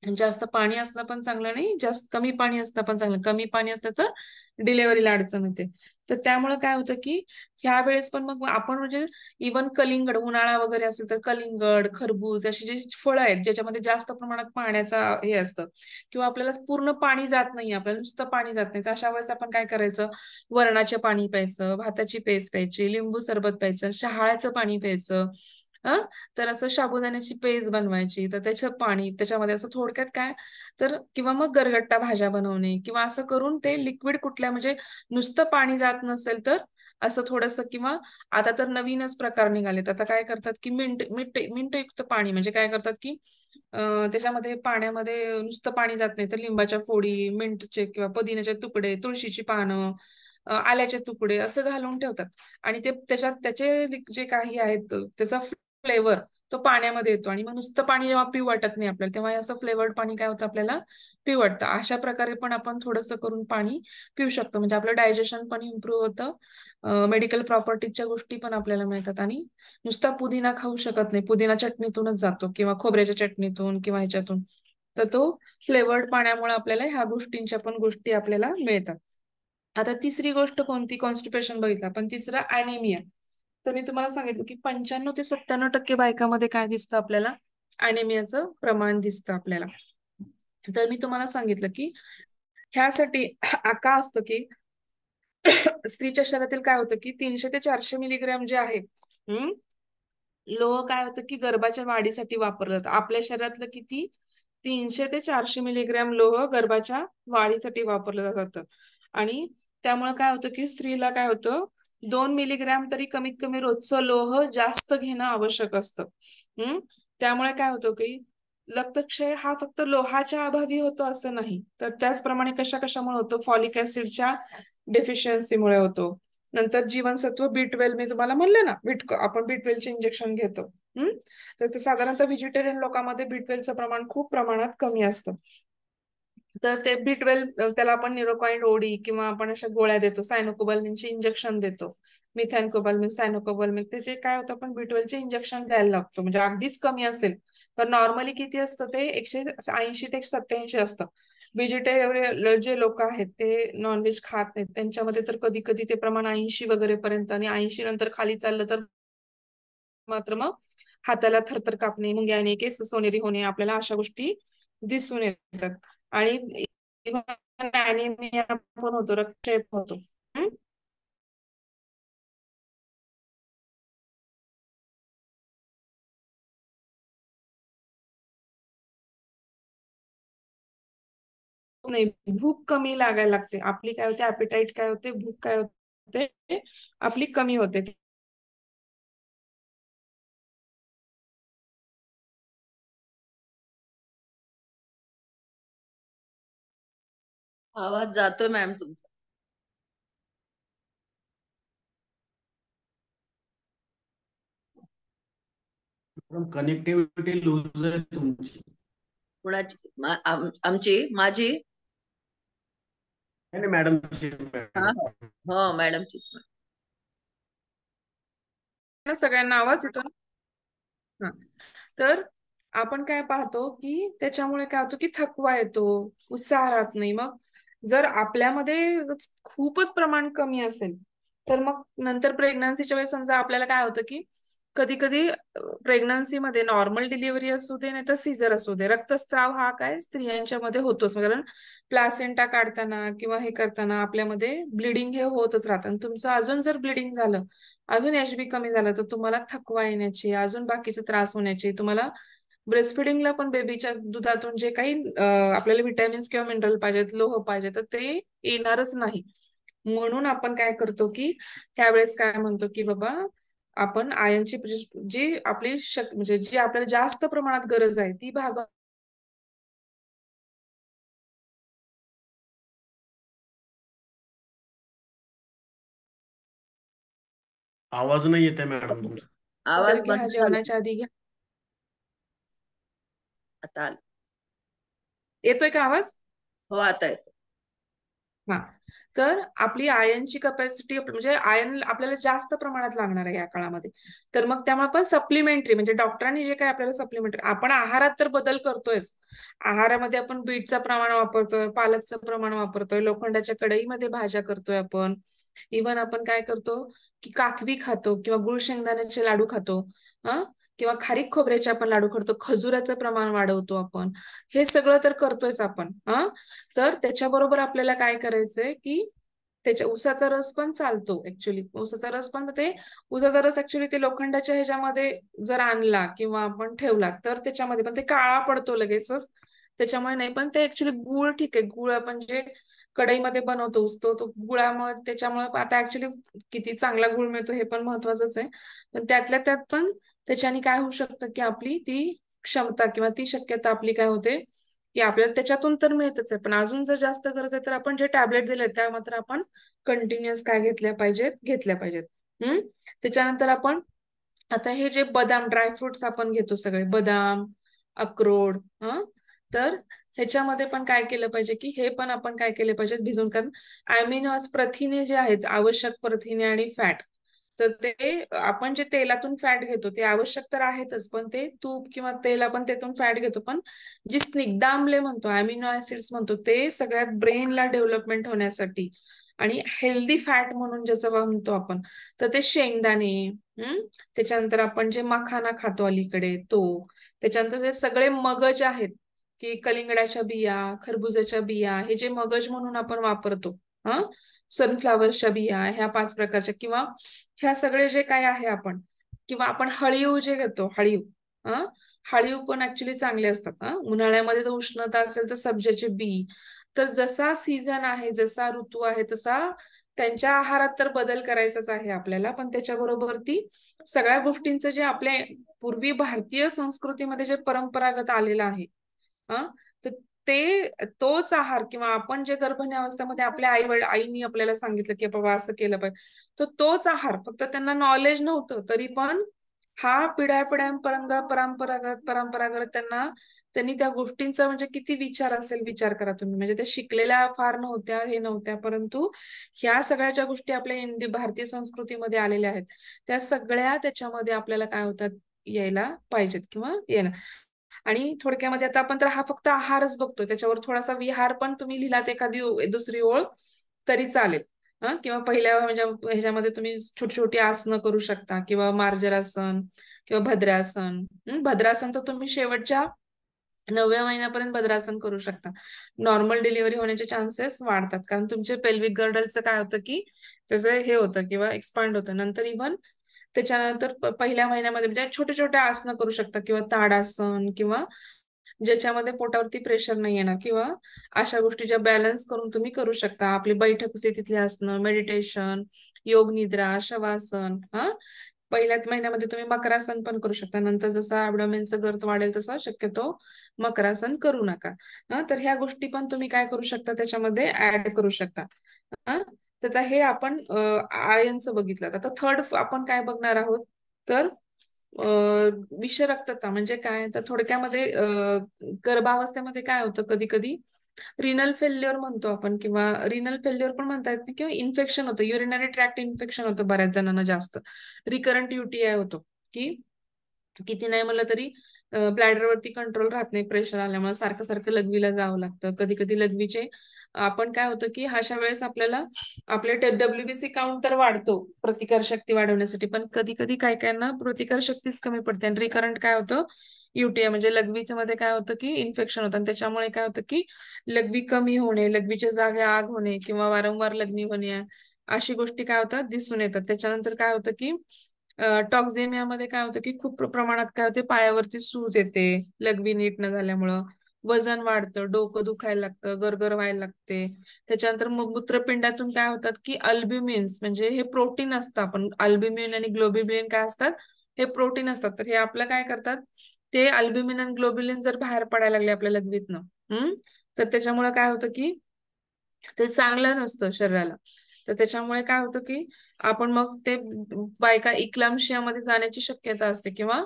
जास्त पाणी असणं पण चांगलं नाही, जास्त कमी पाणी असणं पण चांगलं. कमी पाणी असलं तर डिलेव्हरीला अडचण होते. तर त्यामुळे काय होतं की ह्या वेळेस पण मग आपण म्हणजे इवन कलिंगड, उन्हाळा वगैरे असेल तर कलिंगड, खरबूज अशी जी फळं आहेत ज्याच्यामध्ये जास्त प्रमाणात पाण्याचा हे असतं किंवा आपल्याला पूर्ण पाणी जात नाही, आपल्याला नुसतं पाणी जात नाही, तर अशा वेळेस आपण काय करायचं, वरणाचे पाणी प्यायचं, भाताची पेज प्यायची, लिंबू सरबत प्यायचं, शहाळ्याचं पाणी प्यायचं. अं तर असं साबुदाण्याची पेज बनवायची, तर त्याचं पाणी त्याच्यामध्ये असं थोडक्यात काय, तर किंवा मग गरगट्टा भाज्या बनवणे किंवा असं करून ते लिक्विड कुठल्या म्हणजे नुसतं पाणी जात नसेल तर असं थोडंसं, किंवा आता तर नवीनच प्रकार निघालेत. आता काय करतात की मिंटयुक्त पाणी म्हणजे काय करतात की त्याच्यामध्ये पाण्यामध्ये नुसतं पाणी जात नाही तर लिंबाच्या फोडी, मिंटचे किंवा पुदिन्याचे तुकडे, तुळशीची पानं, आल्याचे तुकडे असं घालून ठेवतात आणि ते त्याच्यात त्याचे जे काही आहेत त्याचा फ्लेवर तो पाण्यामध्ये येतो आणि मग नुसतं पाणी जेव्हा पिऊ वाटत नाही आपल्याला तेव्हा हे असं फ्लेवर्ड पाणी काय होतं आपल्याला पिऊ वाटतं. अशा प्रकारे पण आपण थोडंसं करून पाणी पिऊ शकतो, म्हणजे आपलं डायजेशन पण इम्प्रूव्ह होतं, मेडिकल प्रॉपर्टीच्या गोष्टी पण आपल्याला मिळतात आणि नुसता पुदिना खाऊ शकत नाही, पुदिना चटणीतूनच जातो किंवा खोबऱ्याच्या चटणीतून किंवा ह्याच्यातून, तर तो फ्लेवर्ड पाण्यामुळे आपल्याला ह्या गोष्टींच्या पण गोष्टी आपल्याला मिळतात. आता तिसरी गोष्ट कोणती, कॉन्स्टिपेशन बघितलं पण तिसरा ॲनिमिया. तर मी तुम्हाला सांगितलं की 95 ते 97% बायकामध्ये काय दिसतं आपल्याला, ॲनिमियाचं प्रमाण दिसतं आपल्याला. तर मी तुम्हाला सांगितलं की ह्यासाठी का असतं की स्त्रीच्या शरीरातील काय होतं की 300 ते 400 मिलीग्रॅम जे आहे लोह काय होतं की गर्भाच्या वाढीसाठी वापरलं जातं. आपल्या शरीरातलं किती, 300 ते 400 मिलीग्रॅम लोह गर्भाच्या वाढीसाठी वापरलं जातं आणि त्यामुळे काय होतं की स्त्रीला काय होतं, 2 मिलीग्रॅम तरी कमीत कमी रोजचं लोह जास्त घेणं आवश्यक असतं. त्यामुळे काय होतं की रक्तक्षय हा फक्त लोहाच्या अभावी होतो असं नाही, तर त्याचप्रमाणे कशामुळे होतो, फॉलिक ऍसिडच्या डेफिशियन्सीमुळे होतो. नंतर जीवनसत्व B12 मी तुम्हाला म्हणले ना, आपण B12 इंजेक्शन घेतो. तर ते साधारणतः व्हेजिटेरियन लोकांमध्ये B12चं प्रमाण खूप प्रमाणात कमी असतं. तर ते B12 त्याला आपण न्यूरोकॉइन ओडी किंवा आपण अशा गोळ्या देतो, सायनोकोबाल्मिनचे इंजेक्शन देतो, मिथॅनकोबाल्मिन, सायनोकोबाल्मिन, त्याचे काय होतं, आपण B12चे इंजेक्शन द्यायला लागतो. म्हणजे अगदीच कमी असेल तर नॉर्मली किती असतं ते 180 ते 87 असतं. व्हेजिटेरियन जे लोक आहेत ते नॉनव्हेज खात नाहीत त्यांच्यामध्ये तर कधी कधी ते प्रमाण 80 वगैरे पर्यंत, आणि 80 नंतर खाली चाललं तर मात्र मग हाताला थरथर कापणे, मुंग्या येणे, केस सोनेरी होणे, आपल्याला अशा गोष्टी दिसून येतात. आणि अॅनिमिया पण होतो, रक्तक्षय होतो. हम्म? नाही, भूक कमी लागायला लागते आपली, काय होते ऍपेटाईट काय होते, भूक काय होते आपली कमी होते. आवाज जातोय मॅम तुमचा. कनेक्टिव्हिटी लूज आहे तुमची. कुणाची? आमची, माझी. नाही मॅडम. हा हा. हो मॅडमचीच. सगळ्यांना आवाज येतो ना? हा. तर आपण काय पाहतो की त्याच्यामुळे काय होतं की थकवा येतो, उत्साह राहत नाही. मग जर आपल्यामध्ये खूपच प्रमाण कमी असेल तर मग नंतर प्रेग्नन्सीच्या वेळेस समजा आपल्याला काय होतं की कधी कधी प्रेग्नन्सीमध्ये नॉर्मल डिलिव्हरी असू दे नाही तर सीझर असू दे, रक्तस्राव हा काय स्त्रियांच्या मध्ये होतोच, कारण प्लासेंटा काढताना किंवा हे करताना आपल्यामध्ये ब्लिडिंग हे होतच राहतं. आणि तुमचं अजून जर ब्लिडिंग झालं, अजून HB कमी झालं, तर तुम्हाला थकवा येण्याची, अजून बाकीचे त्रास होण्याची, तुम्हाला ब्रेस्टफिडिंगला पण बेबीच्या दुधातून जे काही आपल्याला विटॅमिन्स किंवा मिनरल पाहिजेत, लोह पाहिजे, तर ते येणारच नाही. म्हणून आपण काय करतो की त्यावेळेस काय म्हणतो की बाबा आपण आयनची जी आपली म्हणजे जी आपल्याला जास्त प्रमाणात गरज आहे ती भाग आवाज नाही येत आहे मॅडम तुमचा. तर आवाज घ्या, बंद झाला. जेवणाच्या आधी घ्या. आता येतोय का आवाज? हो आता येतो. हा. तर आपली आयनची कपॅसिटी म्हणजे आयन आपल्याला जास्त प्रमाणात लागणार आहे या काळामध्ये. तर मग त्यामुळे आपण सप्लिमेंटरी म्हणजे डॉक्टरांनी जे काही आपल्याला सप्लिमेंटरी, आपण आहारात तर बदल करतोयच. आहारामध्ये आपण बीटचं प्रमाण वापरतोय, पालकचं प्रमाण वापरतोय, लोखंडाच्या कढईमध्ये भाज्या करतोय आपण. इव्हन आपण काय करतो की काकवी खातो किंवा गुळ शेंगदाण्याचे लाडू खातो, किंवा खारीक खोबऱ्याचे आपण लाडू करतो, खजुराचं प्रमाण वाढवतो आपण. हे सगळं तर करतोयच आपण. तर त्याच्याबरोबर आपल्याला काय करायचंय की त्याच्या उसाचा रस पण चालतो ऍक्च्युली. उसाचा रस पण ते उसाचा रस ऍक्च्युली ते लोखंडाच्या ह्याच्यामध्ये जर आणला किंवा आपण ठेवला तर त्याच्यामध्ये पण ते काळा पडतो लगेचच. त्याच्यामुळे नाही, पण ते ऍक्च्युली गुळ ठीक आहे. गुळ आपण जे कढईमध्ये बनवतो तो गुळामुळे त्याच्यामुळे आता ऍक्च्युली किती चांगला गुळ मिळतो हे पण महत्वाचंच आहे. पण त्यातल्या त्यात पण त्याच्याने काय होऊ शकतं की आपली ती क्षमता किंवा ती शक्यता आपली काय होते की आपल्याला त्याच्यातून तर मिळतच आहे, पण अजून जर जास्त गरज आहे तर आपण जे टॅबलेट दिले त्या मात्र आपण कंटिन्युअस काय घेतल्या पाहिजेत. त्याच्यानंतर आपण आता हे जे बदाम ड्रायफ्रुट्स आपण घेतो सगळे बदाम, अक्रोड, तर ह्याच्यामध्ये पण काय केलं पाहिजे की हे पण आपण काय केले पाहिजेत भिजून. कारण अॅमिनो प्रथिने जे आहेत, आवश्यक प्रथिने आणि फॅट, तर ते आपण जे तेलातून फॅट घेतो ते आवश्यक तर आहेतच, पण ते तूप किंवा तेल आपण त्यातून फॅट घेतो, पण जी स्निग्धाम्ले म्हणतो, अमिनो ऍसिड्स म्हणतो, ते सगळ्यात ब्रेनला डेव्हलपमेंट होण्यासाठी आणि हेल्दी फॅट म्हणून ज्याचं म्हणतो आपण, तर ते शेंगदाणे, त्याच्यानंतर आपण जे मखाना खातो अलीकडे तो, त्याच्यानंतर जे सगळे मगज आहेत की कलिंगडाच्या बिया, खरबुजाच्या बिया, हे जे मगज म्हणून आपण वापरतो, सनफ्लावरच्या बिया, ह्या 5 प्रकारच्या, किंवा ह्या सगळे जे काय आहे आपण, किंवा आपण हळीव जे घेतो, हळीव पण ऍक्च्युली चांगले असतात. उन्हाळ्यामध्ये जर उष्णता असेल तर सब्जाचे बी. तर जसा सीझन आहे, जसा ऋतू आहे, तसा त्यांच्या आहारात तर बदल करायचाच आहे आपल्याला, पण त्याच्याबरोबर ती सगळ्या गोष्टींचं जे आपल्या पूर्वी भारतीय संस्कृतीमध्ये जे परंपरागत आलेलं आहे, तर ते तोच आहार, किंवा आपण जे गर्भणी अवस्थेमध्ये आपल्या आईनी आपल्याला सांगितलं की बाबा असं केलं पाहिजे, तर तोच आहार, फक्त त्यांना नॉलेज नव्हतं तरी पण हा परंपरागत त्यांनी त्या गोष्टींचा म्हणजे किती विचार असेल, विचार करा तुम्ही. म्हणजे त्या शिकलेल्या फार नव्हत्या, हे नव्हत्या, परंतु ह्या सगळ्या ज्या गोष्टी आपल्या भारतीय संस्कृतीमध्ये आलेल्या आहेत त्या सगळ्या त्याच्यामध्ये आपल्याला काय होतात, यायला पाहिजेत किंवा यायला. आणि थोडक्यामध्ये आता आपण तर हा फक्त आहारच बघतोय, त्याच्यावर थोडासा विहार पण तुम्ही लिहिलात, एखादी दुसरी ओळ तरी चालेल. किंवा पहिल्या म्हणजे ह्याच्यामध्ये तुम्ही छोटी छोटी आसनं करू शकता, किंवा मार्जरासन किंवा भद्रासन. भद्रासन तर तुम्ही शेवटच्या 9व्या महिन्यापर्यंत भद्रासन करू शकता. नॉर्मल डिलिव्हरी होण्याचे चान्सेस वाढतात, कारण तुमचे पेल्विक गर्डलचं काय होतं की त्याचं हे होतं किंवा एक्सपांड होतं. नंतर इव्हन त्याच्यानंतर पहिल्या महिन्यामध्ये म्हणजे छोटे छोटे आसनं करू शकता, किंवा ताडासन, किंवा ज्याच्यामध्ये पोटावरती प्रेशर नाही येणार, किंवा अशा गोष्टी ज्या बॅलन्स करून तुम्ही करू शकता. आपली बैठक स्थितीतली आसनं, मेडिटेशन, योग निद्रा, शवासन. पहिल्याच महिन्यामध्ये तुम्ही मकरासन पण करू शकता. नंतर जसं ऍबडोमेनचं गर्थ वाढेल तसा शक्यतो मकरासन करू नका. तर ह्या गोष्टी पण तुम्ही काय करू शकता, त्याच्यामध्ये ऍड करू शकता. तर हे आपण आयनचं बघितलं. आता थर्ड आपण काय बघणार आहोत, तर विषरक्तता म्हणजे काय, तर थोडक्यामध्ये गर्भावस्थेमध्ये काय होतं, कधी कधी रिनल फेल्युअर म्हणतो आपण, किंवा रिनल फेल्युअर पण म्हणता येत, किंवा इन्फेक्शन होतं, युरिनरी ट्रॅक्ट इन्फेक्शन होतं बऱ्याच जणांना, जास्त रिकरंट UTI होतो, की किती नाही म्हणलं तरी ब्लॅडरवरती कंट्रोल राहत नाही प्रेशर आल्यामुळे, सारखं सारखं लघवीला जावं लागतं. कधी कधी लघवीचे आपण काय होतं की अशा वेळेस आपल्याला आपले WBC काउंट तर वाढतो प्रतिकार शक्ती वाढवण्यासाठी, पण कधी कधी काय कायना प्रतिकार शक्तीच कमी पडते, आणि रिकरंट काय होतं, UTI म्हणजे लघवीच्या मध्ये काय होतं की इन्फेक्शन होतं, आणि त्याच्यामुळे काय होतं की लघवी कमी होणे, लघवीच्या जागे आग होणे, किंवा वारंवार लग्नी होणे, अशी गोष्टी काय होतात, दिसून येतात. त्याच्यानंतर काय होतं की टॉक्झेमियामध्ये काय होतं की खूप प्रमाणात काय होते, पायावरती सूज येते लघवी नीट न झाल्यामुळं, वजन वाढतं, डोकं दुखायला लागतं, गरगर व्हायला लागते. त्याच्यानंतर मग मूत्रपिंडातून काय होतात की अल्ब्युमिन्स म्हणजे हे प्रोटीन असतं, आपण अल्ब्युमिन आणि ग्लोब्युलिन काय असतात, हे प्रोटीन असतात. तर हे आपलं काय करतात, ते अल्ब्युमिन आणि ग्लोब्युलिन जर बाहेर पडायला लागले आपल्या लघवीतनं, तर त्याच्यामुळे काय होतं की ते चांगलं नसतं शरीराला. तर त्याच्यामुळे काय होतं की आपण मग ते बायका इक्लाम्शियामध्ये जाण्याची शक्यता असते, किंवा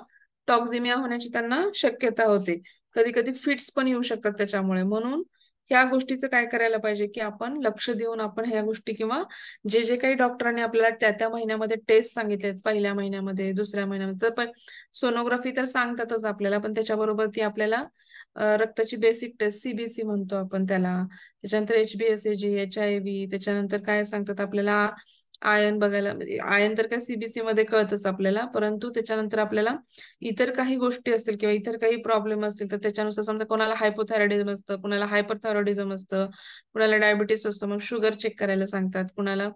टॉक्झिमिया होण्याची त्यांना शक्यता होते. कधी कधी फिट्स पण येऊ शकतात त्याच्यामुळे. म्हणून ह्या गोष्टीचं काय करायला पाहिजे की आपण लक्ष देऊन आपण ह्या गोष्टी किंवा जे जे काही डॉक्टरांनी आपल्याला त्या त्या महिन्यामध्ये टेस्ट सांगितलेत, पहिल्या महिन्यामध्ये, दुसऱ्या महिन्यामध्ये, तर सोनोग्राफी तर सांगतातच आपल्याला, पण त्याच्याबरोबर ती आपल्याला रक्ताची बेसिक टेस्ट सीबीसी म्हणतो आपण त्याला, त्याच्यानंतर HbSAg, HIV, त्याच्यानंतर काय सांगतात आपल्याला आयन बघायला, म्हणजे आयन तर काय सीबीसी मध्ये कळतच आपल्याला, परंतु त्याच्यानंतर आपल्याला इतर काही गोष्टी असतील किंवा इतर काही प्रॉब्लेम असतील तर त्याच्यानुसार समजा कोणाला हायपोथायरॉइडिझम असतं, कुणाला हायपरथायरॉइडिझम असतं, कुणाला डायबिटीस असतं, मग शुगर चेक करायला सांगतात कुणाला.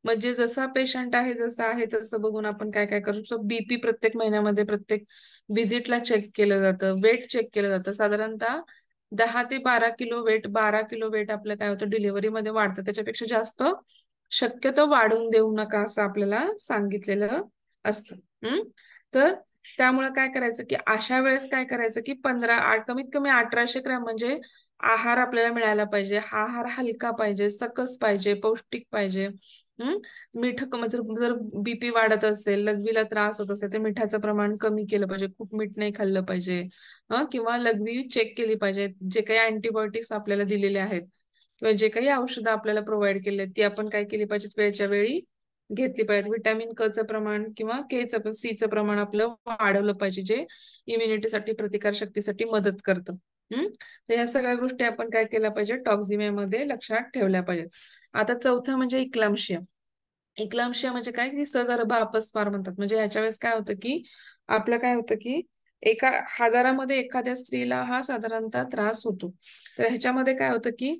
म्हणजे जसा पेशंट आहे जसा आहे तसं बघून आपण काय काय करू शकतो. बीपी प्रत्येक महिन्यामध्ये प्रत्येक व्हिजिटला चेक केलं जातं, वेट चेक केलं जातं. साधारणतः 10 ते 12 किलो वेट, 12 किलो वेट आपलं काय होतं डिलिव्हरीमध्ये वाढतं, त्याच्यापेक्षा जास्त शक्यतो वाढवून देऊ नका असं आपल्याला सांगितलेलं असतं. तर त्यामुळे काय करायचं की अशा वेळेस काय करायचं की कमीत कमी 1800 ग्रॅम म्हणजे आहार आपल्याला मिळायला पाहिजे. हा आहार हलका पाहिजे, सकस पाहिजे, पौष्टिक पाहिजे. मीठ जर बीपी वाढत असेल, लघवीला त्रास होत असेल तर मिठाचं प्रमाण कमी केलं पाहिजे, खूप मीठ नाही खाल्लं पाहिजे. किंवा लघवी चेक केली पाहिजे. जे काही अँटीबायोटिक्स आपल्याला दिलेले आहेत किंवा जे काही औषधं आपल्याला प्रोव्हाइड केली आहेत ती आपण काय केली पाहिजेत वेळच्या वेळी घेतली पाहिजे. व्हिटॅमिन क चं प्रमाण किंवा सीचं प्रमाण आपलं वाढवलं पाहिजे, जे इम्युनिटीसाठी, प्रतिकार शक्तीसाठी मदत करतं. तर या सगळ्या गोष्टी आपण काय केल्या पाहिजे टॉक्झिमियामध्ये लक्षात ठेवल्या पाहिजेत. आता चौथं म्हणजे इक्लाम्शिया. इक्लाम्शिया म्हणजे काय की सगर्भ अपस्मार म्हणतात. म्हणजे ह्याच्या वेळेस काय होतं की आपलं काय होतं की एका हजारामध्ये एखाद्या स्त्रीला हा साधारणतः त्रास होतो. तर ह्याच्यामध्ये काय होतं की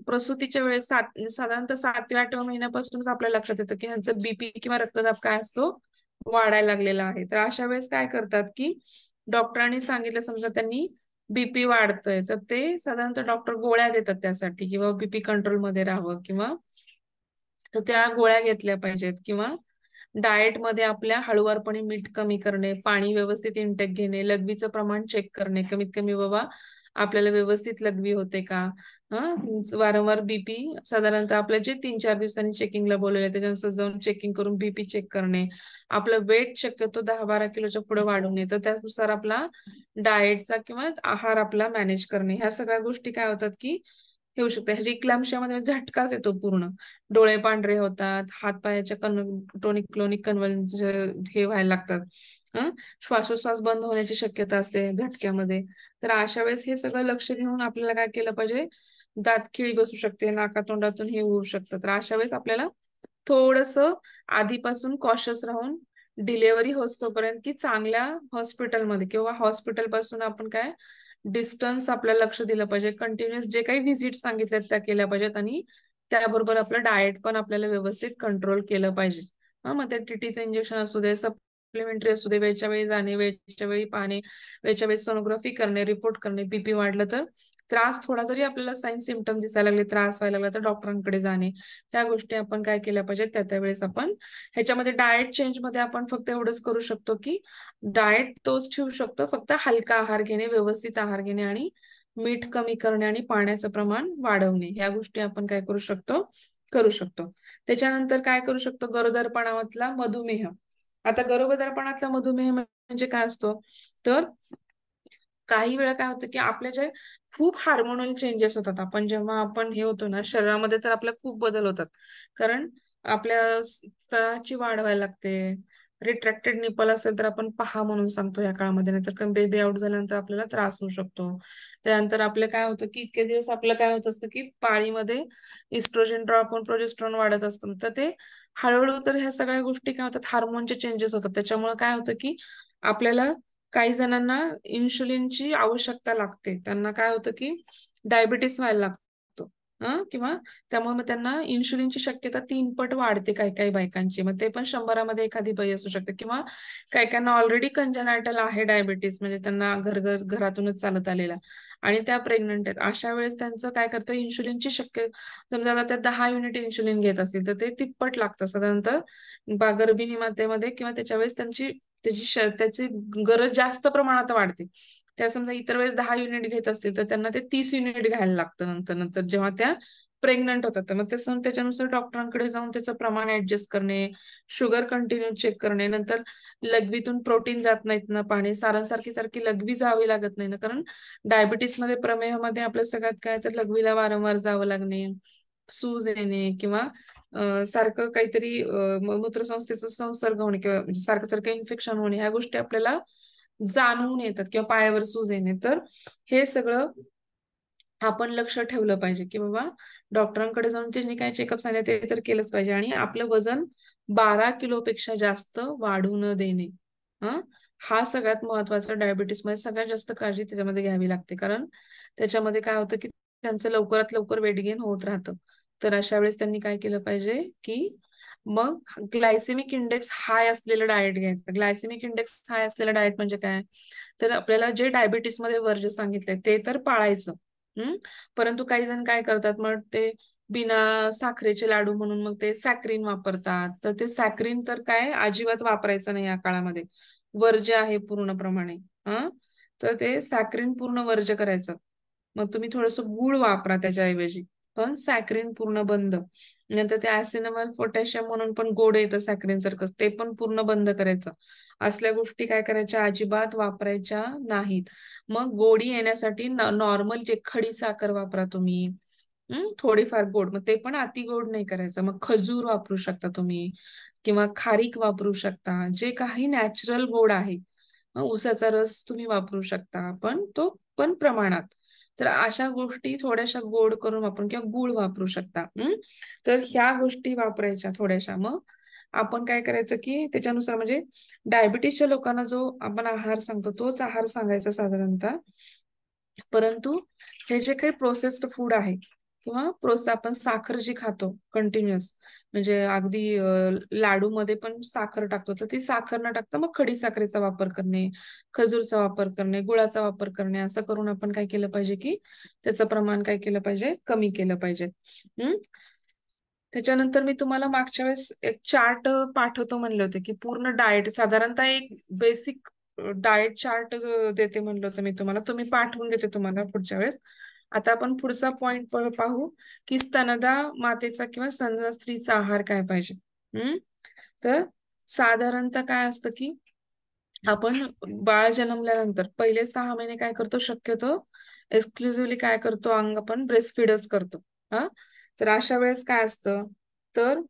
प्रसूतीच्या वेळेस साधारणतः 7व्या-8व्या महिन्यापासूनच आपल्या लक्षात येतं की ह्यांचं बीपी किंवा रक्तदाब काय असतो वाढायला लागलेला आहे. तर अशा वेळेस काय करतात की डॉक्टरांनी सांगितलं, समजा त्यांनी बीपी वाढतोय तर ते साधारणतः डॉक्टर गोळ्या देतात त्यासाठी किंवा बीपी कंट्रोलमध्ये राहावं किंवा तर त्या गोळ्या घेतल्या पाहिजेत किंवा डाएटमध्ये आपल्या हळूवारपणे मीठ कमी करणे, पाणी व्यवस्थित इंटेक घेणे, लघवीचं प्रमाण चेक करणे, कमीत कमी बाबा आपल्याला व्यवस्थित लघवी होते का, वारंवार बीपी साधारणतः आपल्या जे 3-4 दिवसांनी चेकिंगला बोलवले त्याच्यानुसार जाऊन चेकिंग करून बीपी चेक करणे, आपलं वेट शक्यतो 10-12 किलोच्या पुढे वाढू नये, तर त्यानुसार आपला डाएटचा किंवा आहार आपला मॅनेज करणे, ह्या सगळ्या गोष्टी काय होतात की होऊ शकते. ह्याची इक्लाम्शियामध्ये झटकाच येतो पूर्ण, डोळे पांढरे होतात, हातपायाच्या टोनिक क्लोनिक कन्व्हल्स हे व्हायला लागतात, श्वासोश्वास बंद होण्याची शक्यता असते झटक्यामध्ये. तर अशा वेळेस हे सगळं लक्ष घेऊन आपल्याला काय केलं पाहिजे, दात खिळी बसू शकते, नाकातोंडातून हे होऊ शकतं. तर अशा वेळेस आपल्याला थोडस आधीपासून कॉशियस राहून डिलेव्हरी होतोपर्यंत की चांगल्या हॉस्पिटलमध्ये किंवा हॉस्पिटल पासून आपण काय डिस्टन्स आपल्याला लक्ष दिलं पाहिजे. कंटिन्युअस जे काही व्हिजिट सांगितल्यात त्या केल्या पाहिजेत आणि त्याबरोबर आपलं डाएट पण आपल्याला व्यवस्थित कंट्रोल केलं पाहिजे. मग ते टीटीचं इंजेक्शन असू दे, सप्लिमेंटरी असू दे, वेळच्या वेळी जाणे, वेळच्या वेळी पाहणे, वेळच्या वेळी सोनोग्राफी करणे, रिपोर्ट करणे, बीपी वाढलं तर त्रास थोडा जरी आपल्याला साईन सिम्पटम दिसायला लागले, त्रास व्हायला लागला तर डॉक्टरांकडे जाणे, त्या गोष्टी आपण काय केल्या पाहिजेत त्या त्यावेळेस आपण ह्याच्यामध्ये डाएट चेंज मध्ये आपण फक्त एवढंच करू शकतो की डाएट तोच ठेवू शकतो, फक्त हलका आहार घेणे, व्यवस्थित आहार घेणे आणि मीठ कमी करणे आणि पाण्याचं प्रमाण वाढवणे, ह्या गोष्टी आपण काय करू शकतो. त्याच्यानंतर काय करू शकतो, गरोदरपणातला मधुमेह. आता गरोदरपणातला मधुमेह म्हणजे काय असतो, तर काही वेळा काय होतं की आपल्या जे खूप हार्मोनल चेंजेस होतात, आपण जेव्हा आपण हे होतो ना शरीरामध्ये, तर आपल्या खूप बदल होतात. कारण आपल्या स्तनाची वाढ व्हायला लागते, रिट्रॅक्टेड निपल असेल तर आपण पहा म्हणून सांगतो या काळामध्ये, नाहीतर बेबी आउट झाल्यानंतर आपल्याला त्रास होऊ शकतो. त्यानंतर आपलं काय होतं की इतके दिवस आपलं काय होत असतं की पाळीमध्ये इस्ट्रोजन ड्रॉप होऊन प्रोजेस्टेरॉन वाढत असतं, तर ते हळूहळू तर ह्या सगळ्या गोष्टी काय होतात, हार्मोनचे चेंजेस होतात. त्याच्यामुळे काय होतं की आपल्याला काही जणांना इन्शुलिनची आवश्यकता लागते, त्यांना काय होतं की डायबिटीस व्हायला लागतो, किंवा त्यामुळे मग त्यांना इन्शुलिनची शक्यता 3 पट वाढते काही काही बायकांची, मग ते पण 100मध्ये एखादी बाई असू शकते. किंवा काही काहींना ऑलरेडी कंजनायटल आहे डायबिटीस, म्हणजे त्यांना घरातूनच चालत आलेला आणि त्या प्रेग्नंट आहेत. अशा वेळेस त्यांचं काय करतं, इन्शुलिनची समजा आता त्या 10 युनिट इन्शुलिन घेत असतील तर ते तिप्पट लागतं साधारणतः गर्भिणी मातेमध्ये, किंवा त्याच्या वेळेस त्याची गरज जास्त प्रमाणात वाढते. त्या समजा इतर वेळेस 10 युनिट घेत असतील तर त्यांना ते 30 युनिट घ्यायला लागतं नंतर जेव्हा त्या प्रेग्नंट होतात. तर मग त्याच्यानुसार डॉक्टरांकडे जाऊन त्याचं प्रमाण ऍडजस्ट करणे, शुगर कंटिन्यू चेक करणे, नंतर लघवीतून प्रोटीन जात नाहीत ना पाणी, सारखी सारखी लघवी जावी लागत नाही ना, कारण डायबिटीसमध्ये प्रमेहामध्ये आपल्या सगळ्यात काय तर लघवीला वारंवार जावं लागणे, सूज येणे किंवा सारखं काहीतरी मूत्रसंस्थेचा संसर्ग होणे किंवा म्हणजे सारखं सारखं इन्फेक्शन होणे, ह्या गोष्टी आपल्याला जाणवून येतात किंवा पायावर सूज येणे. तर हे सगळं आपण लक्ष ठेवलं पाहिजे की बाबा डॉक्टरांकडे जाऊन त्यांनी काय चेकअप सांगितलं ते तर केलंच पाहिजे. आणि आपलं वजन 12 किलोपेक्षा जास्त वाढू न देणे, हा सगळ्यात महत्वाचा. डायबिटीस मध्ये सगळ्यात जास्त काळजी त्याच्यामध्ये घ्यावी लागते, कारण त्याच्यामध्ये काय होतं की त्यांचं लवकरात लवकर वेट गेन होत राहतं. तर अशा वेळेस त्यांनी काय केलं पाहिजे की मग ग्लायसेमिक इंडेक्स हाय असलेलं डाएट घ्यायचं. ग्लायसेमिक इंडेक्स हाय असलेलं डाएट म्हणजे काय, तर आपल्याला जे डायबिटीस मध्ये वर्ज्य सांगितलंय ते तर पाळायचं. परंतु काही जण काय करतात, मग ते बिना साखरेचे लाडू म्हणून मग ते सॅक्रिन वापरतात. तर ते सॅक्रिन तर काय अजिबात वापरायचं नाही या काळामध्ये, वर्ज्य आहे पूर्णप्रमाणे. तर ते सॅक्रिन पूर्ण वर्ज्य करायचं. मग तुम्ही थोडंसं गुळ वापरा त्याच्याऐवजी, पण सॅक्रिन पूर्ण बंद. नंतर ते ऍसिनमल पोटॅशियम म्हणून पण गोड येतं सॅक्रिन सारखं, ते पण पूर्ण बंद करायचं. असल्या गोष्टी काय करायच्या, अजिबात वापरायच्या नाहीत. मग गोडी येण्यासाठी नॉर्मल जे खडी साखर वापरा तुम्ही, थोडीफार गोड, मग ते पण अति गोड नाही करायचं. मग खजूर वापरू शकता तुम्ही किंवा खारीक वापरू शकता, जे काही नॅचरल गोड आहे. ऊसाचा रस तुम्ही वापरू शकता, पण तो पण प्रमाणात. तर अशा गोष्टी थोड्याशा गोड करून वापरून किंवा गुळ वापरू शकता. तर ह्या गोष्टी वापरायच्या थोड्याशा. मग आपण काय करायचं की त्याच्यानुसार म्हणजे डायबिटीसच्या लोकांना जो आपण आहार सांगतो तोच आहार सांगायचा साधारणतः. परंतु हे जे काही प्रोसेस्ड फूड आहे किंवा आपण साखर जी खातो कंटिन्युअस, म्हणजे अगदी लाडू मध्ये पण साखर टाकतो, तर ती साखर न टाकता मग खडी साखरेचा वापर करणे, खजूरचा वापर करणे, गुळाचा वापर करणे, असं करून आपण काय केलं पाहिजे की त्याचं प्रमाण काय केलं पाहिजे, कमी केलं पाहिजे. त्याच्यानंतर मी तुम्हाला मागच्या वेळेस एक चार्ट पाठवतो म्हणले होते की पूर्ण डाएट, साधारणतः एक बेसिक डाएट चार्ट देते म्हणलं होतं मी तुम्हाला, तुम्ही पाठवून देते तुम्हाला पुढच्या वेळेस. आता आपण पुढचा पॉइंट पाहू की स्तनदा मातेचा किंवा स्तनदा स्त्रीचा आहार काय पाहिजे. तर साधारणतः काय असतं की आपण बाळ जन्मल्यानंतर पहिले 6 महिने काय करतो, शक्यतो एक्सक्लुझिव्हली काय करतो, आपण ब्रेस्ट फीडच करतो. तर अशा वेळेस काय असतं, तर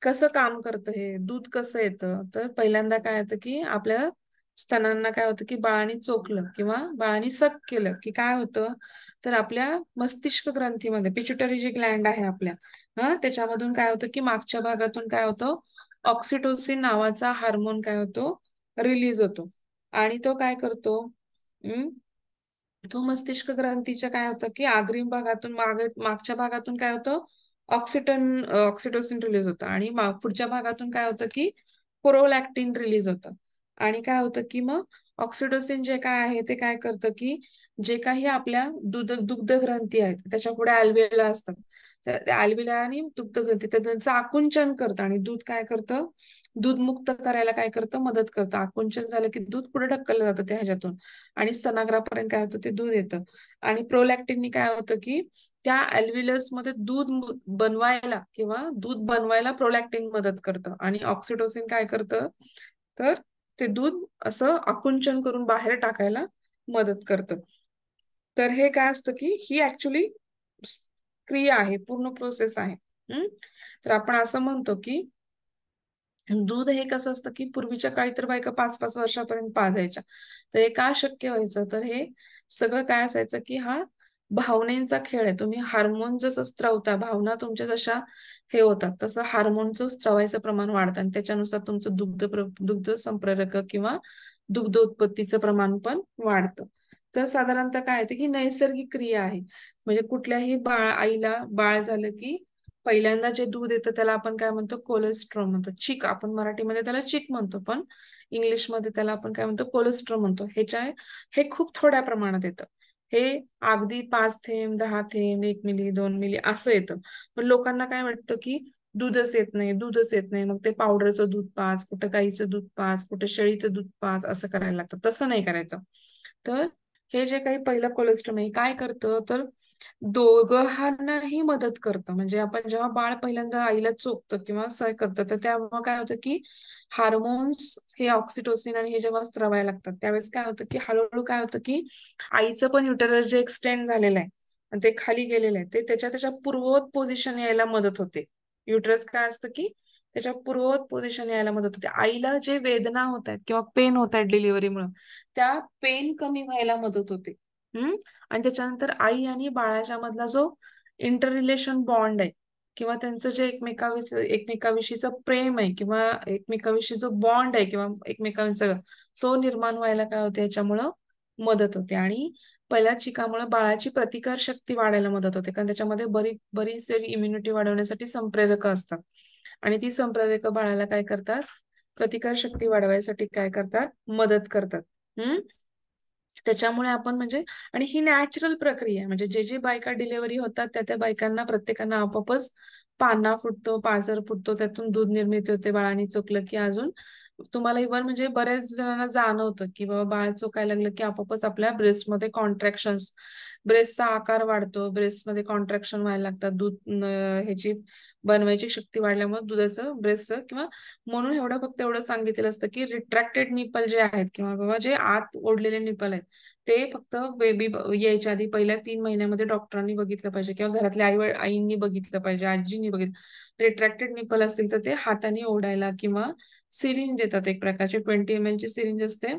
कसं काम करतं हे, दूध कसं येतं, तर पहिल्यांदा काय होतं की आपल्या स्तनांना काय होतं की बाळाने चोखलं किंवा बाळाने सक केलं की काय होतं, तर आपल्या मस्तिष्क ग्रंथीमध्ये पिट्युटरी जी ग्लँड आहे आपल्या, त्याच्यामधून काय होतं की मागच्या भागातून काय होतं, ऑक्सिटोसिन नावाचा हार्मोन काय होतो, रिलीज होतो. आणि तो काय करतो, तो मस्तिष्क ग्रंथीच्या काय होतं की अग्रिम भागातून मागच्या भागातून काय होतं, ऑक्सिटोसिन रिलीज होतं. आणि पुढच्या भागातून काय होतं की प्रोलॅक्टिन रिलीज होतं. आणि काय होतं की मग ऑक्सिटोसिन जे काय आहे ते काय करतं की जे काही आपल्या दुग्ध ग्रंथी आहेत त्याच्या पुढे अल्व्हेओला असतात, तर अल्व्हेओला आणि दुग्ध ग्रंथी त्यांचं आकुंचन करतं आणि दूध काय करतं, दूध मुक्त करायला काय करतं, मदत करतं. आकुंचन झालं की दूध पुढे ढकललं जातं त्या ह्याच्यातून आणि स्तनाग्रापर्यंत काय होतं, ते दूध येतं. आणि प्रोलॅक्टिननी काय होतं की त्या अल्व्हेओलस मध्ये दूध बनवायला किंवा दूध बनवायला प्रोलॅक्टिन मदत करतं. आणि ऑक्सिटोसिन काय करतं, तर ते दूध असं आकुंचन करून बाहेर टाकायला मदत करतं. तर हे काय असतं की ही ऍक्च्युली क्रिया आहे, पूर्ण प्रोसेस आहे. तर आपण असं म्हणतो की दूध हे कसं असतं की पूर्वीच्या काळी तर बायका 5-5 वर्षापर्यंत पाजायच्या. तर हे का शक्य व्हायचं, तर हे सगळं काय असायचं की हा भावनेचा खेळ आहे. तुम्ही हार्मोन जसं स्त्रवता, भावना तुमच्या जशा हे होतात तसं हार्मोनचं स्त्रवायचं प्रमाण वाढतं आणि त्याच्यानुसार तुमचं दुग्ध संप्रेरक किंवा दुग्ध उत्पत्तीचं प्रमाण पण वाढतं. तर साधारणतः काय आहे की नैसर्गिक क्रिया आहे. म्हणजे कुठल्याही आईला बाळ झालं की पहिल्यांदा जे दूध येतं त्याला आपण काय म्हणतो, कोलेस्ट्रॉल म्हणतो. चिक, आपण मराठीमध्ये त्याला चिक म्हणतो, पण इंग्लिशमध्ये त्याला आपण काय म्हणतो, कोलेस्ट्रॉल म्हणतो. हे खूप थोड्या प्रमाणात येतं. हे अगदी 5 थेंब, 10 थेंब, 1 मिली, 2 मिली असं येतं. पण लोकांना काय वाटतं की दूधच येत नाही, दूधच येत नाही, मग ते पावडरचं दूध पाज, कुठं गाईचं दूध पाज, कुठं शेळीचं दूध पाज, असं करायला लागतं. तसं नाही करायचं. तर हे जे काही पहिलं कोलेस्ट्रॉल काय करतं, तर दोघांनाही मदत करतं. म्हणजे आपण जेव्हा बाळ पहिल्यांदा आईला चोखतं किंवा सय करतं, तर तेव्हा काय होतं की हार्मोन्स हे ऑक्सिटोसिन आणि हे जेव्हा स्त्रवायला लागतात, त्यावेळेस काय होतं की हळूहळू काय होतं की आईचं पण युटरस जे एक्सटेंड झालेलं आहे आणि ते खाली गेलेलं आहे, ते त्याच्या पूर्ववत पोझिशन यायला मदत होते. युटरस काय असतं की त्याच्या पूर्ववत पोझिशन यायला मदत होते. आईला जे वेदना होत आहेत किंवा पेन होत आहेत डिलिव्हरीमुळे, त्या पेन कमी व्हायला मदत होते. आणि त्याच्यानंतर आई आणि बाळाच्या मधला जो इंटर रिलेशन बॉन्ड आहे किंवा त्यांचं जे एकमेकाविषयीचं प्रेम आहे किंवा एकमेकाविषयी जो बॉन्ड आहे किंवा एकमेकांचा तो निर्माण व्हायला काय होते, याच्यामुळं मदत होते. आणि पहिल्या चिकामुळे बाळाची प्रतिकार शक्ती वाढायला मदत होते, कारण त्याच्यामध्ये बरीच इम्युनिटी वाढवण्यासाठी संप्रेरक असतात. आणि ती संप्रेरक बाळाला काय करतात, प्रतिकार शक्ती वाढवायसाठी काय करतात, मदत करतात. त्याच्यामुळे आपण म्हणजे, आणि ही नॅचरल प्रक्रिया आहे. म्हणजे जे बायका डिलिव्हरी होतात त्या बायकांना प्रत्येकांना आपोआपच पाना फुटतो, पाझर फुटतो, त्यातून दूध निर्मिती होते बाळाने चोखलं की. अजून तुम्हाला इव्हन म्हणजे बऱ्याच जणांना जाणवतं की बाबा बाळ चोकायला लागलं की आपोआपच आपल्या ब्रेस्टमध्ये कॉन्ट्रॅक्शन्स, ब्रेस्टचा आकार वाढतो, ब्रेस्टमध्ये कॉन्ट्रॅक्शन व्हायला लागतात, दूध ह्याची बनवायची शक्ती वाढल्यामुळे दुधाचं ब्रेस्टचं किंवा. म्हणून फक्त एवढं सांगितलेलं असतं की रिट्रॅक्टेड निपल जे आहेत किंवा बाबा जे आत ओढलेले निपल आहेत, ते फक्त बेबी यायच्या आधी पहिल्या 3 महिन्यामध्ये डॉक्टरांनी बघितलं पाहिजे किंवा घरातल्या आईंनी बघितलं पाहिजे, आजींनी बघितलं. रिट्रॅक्टेड निपल असतील तर ते हाताने ओढायला किंवा सिरिंज देतात, एक प्रकारची 20 ml ची सिरिंज असते,